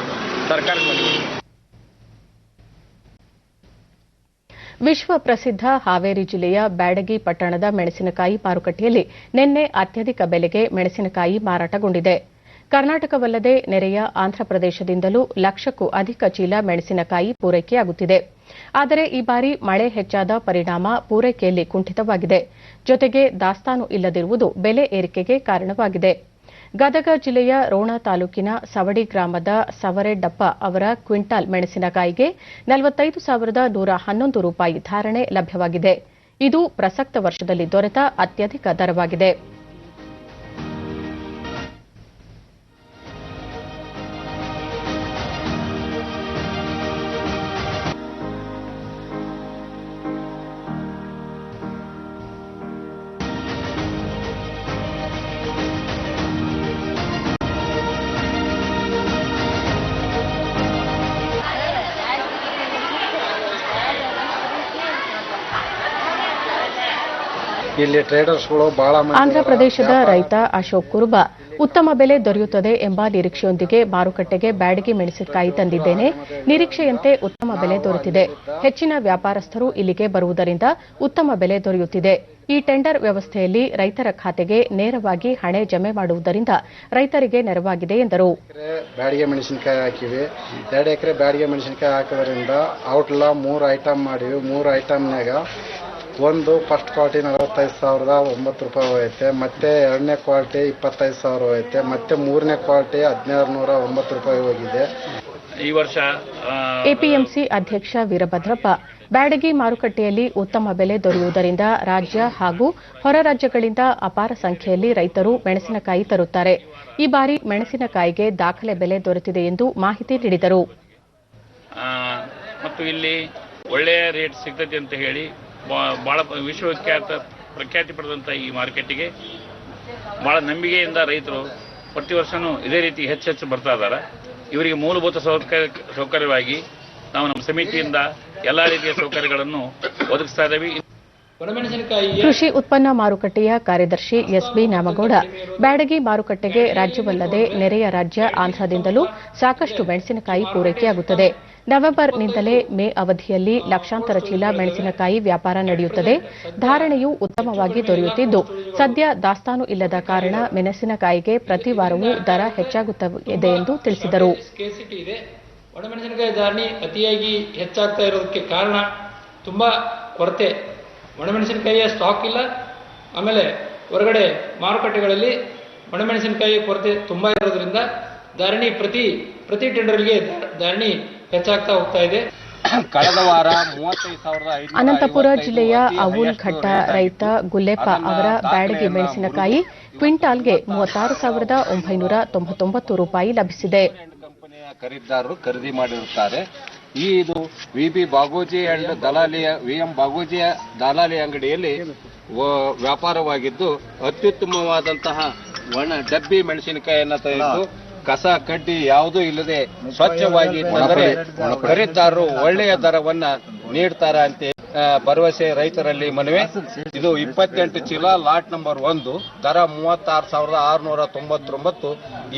ಸರ್ಕಾರಕ್ಕೆ ಬಂದಿದೆ. ವಿಶ್ವ ಪ್ರಸಿದ್ಧ ಹಾವೇರಿ ಜಿಲ್ಲೆಯ ಬ್ಯಾಡಗಿ ಪಟ್ಟಣದ ಮೆಣಸಿನಕಾಯಿ ಮಾರುಕಟ್ಟೆಯಲ್ಲಿ ನಿನ್ನೆ ಅತ್ಯಧಿಕ ಬೆಲೆಗೆ ಮೆಣಸಿನಕಾಯಿ ಮಾರಾಟಗೊಂಡಿದೆ. ಕರ್ನಾಟಕವಲ್ಲದೆ ನೆರೆಯ ಆಂಧ್ರಪ್ರದೇಶದಿಂದಲೂ ಲಕ್ಷಕ್ಕೂ ಅಧಿಕ ಚೀಲ ಮೆಣಸಿನಕಾಯಿ ಪೂರೈಕೆಯಾಗುತ್ತಿದೆ. ಆದರೆ ಈ ಬಾರಿ ಮಳೆ ಹೆಚ್ಚಾದ ಪರಿಣಾಮ ಪೂರೈಕೆಯಲ್ಲಿ ಕುಂಠಿತವಾಗಿದೆ. ಜೊತೆಗೆ ದಾಸ್ತಾನು ಇಲ್ಲದಿರುವುದು ಬೆಲೆ ಏರಿಕೆಗೆ ಕಾರಣವಾಗಿದೆ. ಗದಗ ಜಿಲ್ಲೆಯ ರೋಣ ತಾಲೂಕಿನ ಸವಡಿ ಗ್ರಾಮದ ಸವರೆಡ್ಡಪ್ಪ ಅವರ ಕ್ವಿಂಟಾಲ್ ಮೆಣಸಿನಕಾಯಿಗೆ 45,111 ರೂಪಾಯಿ ಧಾರಣೆ ಲಭ್ಯವಾಗಿದೆ. ಇದು ಪ್ರಸಕ್ತ ವರ್ಷದಲ್ಲಿ ದೊರೆತ ಅತ್ಯಧಿಕ ದರವಾಗಿದೆ. ಇಲ್ಲಿ ಟ್ರೇಡರ್ಸ್ಗಳು ಬಹಳ ಆಂಧ್ರಪ್ರದೇಶದ ರೈತ ಅಶೋಕ್ ಕುರುಬ ಉತ್ತಮ ಬೆಲೆ ದೊರೆಯುತ್ತದೆ ಎಂಬ ನಿರೀಕ್ಷೆಯೊಂದಿಗೆ ಮಾರುಕಟ್ಟೆಗೆ ಬ್ಯಾಡಗಿ ಮೆಣಸಿನಕಾಯಿ ತಂದಿದ್ದೇನೆ. ನಿರೀಕ್ಷೆಯಂತೆ ಉತ್ತಮ ಬೆಲೆ ದೊರೆತಿದೆ. ಹೆಚ್ಚಿನ ವ್ಯಾಪಾರಸ್ಥರು ಇಲ್ಲಿಗೆ ಬರುವುದರಿಂದ ಉತ್ತಮ ಬೆಲೆ ದೊರೆಯುತ್ತಿದೆ. ಈ ಟೆಂಡರ್ ವ್ಯವಸ್ಥೆಯಲ್ಲಿ ರೈತರ ಖಾತೆಗೆ ನೇರವಾಗಿ ಹಣ ಜಮೆ ಮಾಡುವುದರಿಂದ ರೈತರಿಗೆ ನೆರವಾಗಿದೆ ಎಂದರು. ಬ್ಯಾಡಿಗೆ ಮೆಣಸಿನಕಾಯಿ ಹಾಕಿವಿ. 2 ಎಕರೆ ಬ್ಯಾಡಿಗೆ ಮೆಣಸಿನಕಾಯಿ ಹಾಕೋದ್ರಿಂದ ಔಟ್ಲ 3 ಐಟಮ್ ಮಾಡಿವಿ. 3 ಐಟಮ್ನಾಗ ಒಂದು ಫಸ್ಟ್ ಕ್ವಾಲಿಟಿ 45,009 ರೂಪಾಯಿ ಹೋಯ್ತೆ, ಮತ್ತೆ 2ನೇ ಕ್ವಾಲಿಟಿ 25,000 ಹೋಯ್ತೆ, ಮತ್ತೆ 3ನೇ ಕ್ವಾಲಿಟಿ 1,609 ರೂಪಾಯಿ ಹೋಗಿದೆ. ಈ ವರ್ಷ ಎಪಿಎಂಸಿ ಅಧ್ಯಕ್ಷ ವೀರಭದ್ರಪ್ಪ ಬ್ಯಾಡಗಿ ಮಾರುಕಟ್ಟೆಯಲ್ಲಿ ಉತ್ತಮ ಬೆಲೆ ದೊರೆಯುವುದರಿಂದ ರಾಜ್ಯ ಹಾಗೂ ಹೊರ ರಾಜ್ಯಗಳಿಂದ ಅಪಾರ ಸಂಖ್ಯೆಯಲ್ಲಿ ರೈತರು ಮೆಣಸಿನಕಾಯಿ ತರುತ್ತಾರೆ. ಈ ಬಾರಿ ಮೆಣಸಿನಕಾಯಿಗೆ ದಾಖಲೆ ಬೆಲೆ ದೊರೆತಿದೆ ಎಂದು ಮಾಹಿತಿ ನೀಡಿದರು. ಮತ್ತು ಇಲ್ಲಿ ಒಳ್ಳೆಯ ರೇಟ್ ಸಿಗ್ತದೆ ಅಂತ ಹೇಳಿ ಬಹಳ ಪ್ರಖ್ಯಾತಿ ಪಡೆದಂಥ ಈ ಮಾರ್ಕೆಟಿಗೆ ಬಹಳ ನಂಬಿಕೆಯಿಂದ ರೈತರು ಪ್ರತಿ ವರ್ಷನೂ ಇದೇ ರೀತಿ ಹೆಚ್ಚು ಬರ್ತಾ ಇದ್ದಾರೆ. ಇವರಿಗೆ ಮೂಲಭೂತ ಸೌಕರ್ಯವಾಗಿ ನಾವು ನಮ್ಮ ಸಮಿತಿಯಿಂದ ಎಲ್ಲ ರೀತಿಯ ಸೌಕರ್ಯಗಳನ್ನು ಒದಗಿಸ್ತಾ ಇದ್ದೇವೆ. ಕೃಷಿ ಉತ್ಪನ್ನ ಮಾರುಕಟ್ಟೆಯ ಕಾರ್ಯದರ್ಶಿ ಎಸ್ಬಿ ನ್ಯಾಮಗೌಡ ಬ್ಯಾಡಗಿ ಮಾರುಕಟ್ಟೆಗೆ ರಾಜ್ಯವಲ್ಲದೆ ನೆರೆಯ ರಾಜ್ಯ ಆಂಧ್ರದಿಂದಲೂ ಸಾಕಷ್ಟು ಮೆಣಸಿನಕಾಯಿ ಪೂರೈಕೆಯಾಗುತ್ತದೆ. ನವೆಂಬರ್ನಿಂದಲೇ ಮೇ ಅವಧಿಯಲ್ಲಿ ಲಕ್ಷಾಂತರ ಚೀಲ ಮೆಣಸಿನಕಾಯಿ ವ್ಯಾಪಾರ ನಡೆಯುತ್ತದೆ. ಧಾರಣೆಯು ಉತ್ತಮವಾಗಿ ದೊರೆಯುತ್ತಿದ್ದು ಸದ್ಯ ದಾಸ್ತಾನು ಇಲ್ಲದ ಕಾರಣ ಮೆಣಸಿನಕಾಯಿಗೆ ಪ್ರತಿ ವಾರವೂ ದರ ಹೆಚ್ಚಾಗುತ್ತದೆ ಎಂದು ತಿಳಿಸಿದರು. ಒಣಮೆಣಸಿನಕಾಯಿ ಧಾರಣೆ ಅತಿಯಾಗಿ ಹೆಚ್ಚಾಗ್ತಾ ಇರೋದಕ್ಕೆ ಕಾರಣ ತುಂಬಾ ಕೊರತೆ. ಒಣಮೆಣಸಿನಕಾಯಿಯ ಸ್ಟಾಕ್ ಇಲ್ಲ, ಆಮೇಲೆ ಹೊರಗಡೆ ಮಾರುಕಟ್ಟೆಗಳಲ್ಲಿ ಒಣಮೆಣಸಿನಕಾಯಿ ಕೊರತೆ ತುಂಬಾ ಇರೋದ್ರಿಂದ ಧಾರಣಿ ಪ್ರತಿ ಟೆಂಡರ್ಗೆ ಧಾರಣಿ ಹೆಚ್ಚಾಗ್ತಾ ಹೋಗ್ತಾ ಇದೆ. ಕಳೆದ ವಾರ 35,500 ಅನಂತಪುರ ಜಿಲ್ಲೆಯ ಅವೂಲ್ಘಟ್ಟ ರೈತ ಗುಲ್ಲೆಪ್ಪ ಅವರ ಬ್ಯಾಡಗಿ ಮೆಣಸಿನಕಾಯಿ ಕ್ವಿಂಟಾಲ್ಗೆ 36,999 ರೂಪಾಯಿ ಲಭಿಸಿದೆ. ಖರೀದಿದಾರರು ಖರೀದಿ ಮಾಡಿರುತ್ತಾರೆ. ಇದು ವಿಎಂ ಬಾಗೂಜಿ ದಲಾಲಿ ಅಂಗಡಿಯಲ್ಲಿ ವ್ಯಾಪಾರವಾಗಿದ್ದು ಅತ್ಯುತ್ತಮವಾದಂತಹ ಒಣ ಡಬ್ಬಿ ಮೆಣಸಿನಕಾಯಿಯನ್ನು ತೆಗೆದು ಕಸ ಕಡ್ಡಿ ಯಾವುದೂ ಇಲ್ಲದೆ ಸ್ವಚ್ಛವಾಗಿ ತಂದರೆ ಖರೀದಿದಾರರು ಒಳ್ಳೆಯ ದರವನ್ನ ನೀಡ್ತಾರೆ ಅಂತ ಭರವಸೆ ರೈತರಲ್ಲಿ ಮನವಿ. ಇದು 28 ಚೀಲ ಲಾಟ್ ನಂಬರ್ 1 ದರ 36,699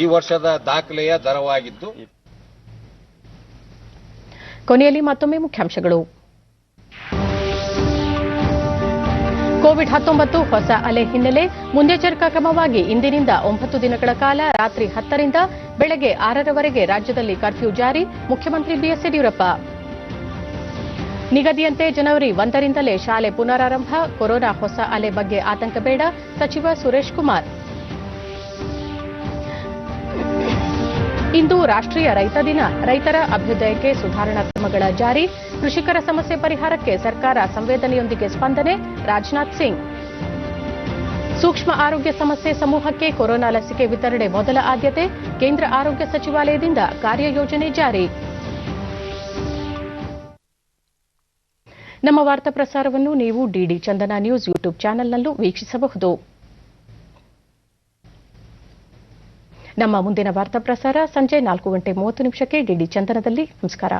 ಈ ವರ್ಷದ ದಾಖಲೆಯ ದರವಾಗಿದ್ದು. ಕೊನೆಯಲ್ಲಿ ಮತ್ತೊಮ್ಮೆ ಮುಖ್ಯಾಂಶಗಳು. ಕೋವಿಡ್-19 ಹೊಸ ಅಲೆ ಹಿನ್ನೆಲೆ ಮುನ್ನೆಚ್ಚರಿಕಾ ಕ್ರಮವಾಗಿ ಇಂದಿನಿಂದ 9 ದಿನಗಳ ಕಾಲ ರಾತ್ರಿ 10ರಿಂದ ಬೆಳಗ್ಗೆ 6ರವರೆಗೆ ರಾಜ್ಯದಲ್ಲಿ ಕರ್ಫ್ಯೂ ಜಾರಿ. ಮುಖ್ಯಮಂತ್ರಿ ಬಿಎಸ್ ಯಡಿಯೂರಪ್ಪ. ನಿಗದಿಯಂತೆ ಜನವರಿ 1ರಿಂದಲೇ ಶಾಲೆ ಪುನರಾರಂಭ. ಕೊರೋನಾ ಹೊಸ ಅಲೆ ಬಗ್ಗೆ ಆತಂಕ ಬೇಡ. ಸಚಿವ ಸುರೇಶ್ ಕುಮಾರ್. ಇಂದು ರಾಷ್ಟ್ರೀಯ ರೈತ ದಿನ. ರೈತರ ಅಭ್ಯುದಯಕ್ಕೆ ಸುಧಾರಣಾ ಕ್ರಮಗಳ ಜಾರಿ. ಕೃಷಿಕರ ಸಮಸ್ಯೆ ಪರಿಹಾರಕ್ಕೆ ಸರ್ಕಾರ ಸಂವೇದನೆಯೊಂದಿಗೆ ಸ್ಪಂದನೆ. ರಾಜನಾಥ್ ಸಿಂಗ್. ಸೂಕ್ಷ್ಮ ಆರೋಗ್ಯ ಸಮಸ್ಯೆ ಸಮೂಹಕ್ಕೆ ಕೊರೋನಾ ಲಸಿಕೆ ವಿತರಣೆ ಮೊದಲ ಆದ್ಯತೆ. ಕೇಂದ್ರ ಆರೋಗ್ಯ ಸಚಿವಾಲಯದಿಂದ ಕಾರ್ಯಯೋಜನೆ ಜಾರಿ. ನಮ್ಮ ವಾರ್ತಾ ಪ್ರಸಾರವನ್ನು ನೀವು ಡಿಡಿ ಚಂದನ ನ್ಯೂಸ್ ಯೂಟ್ಯೂಬ್ ಚಾನೆಲ್ನಲ್ಲೂ ವೀಕ್ಷಿಸಬಹುದು. ನಮ್ಮ ಮುಂದಿನ ವಾರ್ತಾ ಪ್ರಸಾರ ಸಂಜೆ 4:30 ಡಿಡಿ ಚಂದನದಲ್ಲಿ. ನಮಸ್ಕಾರ.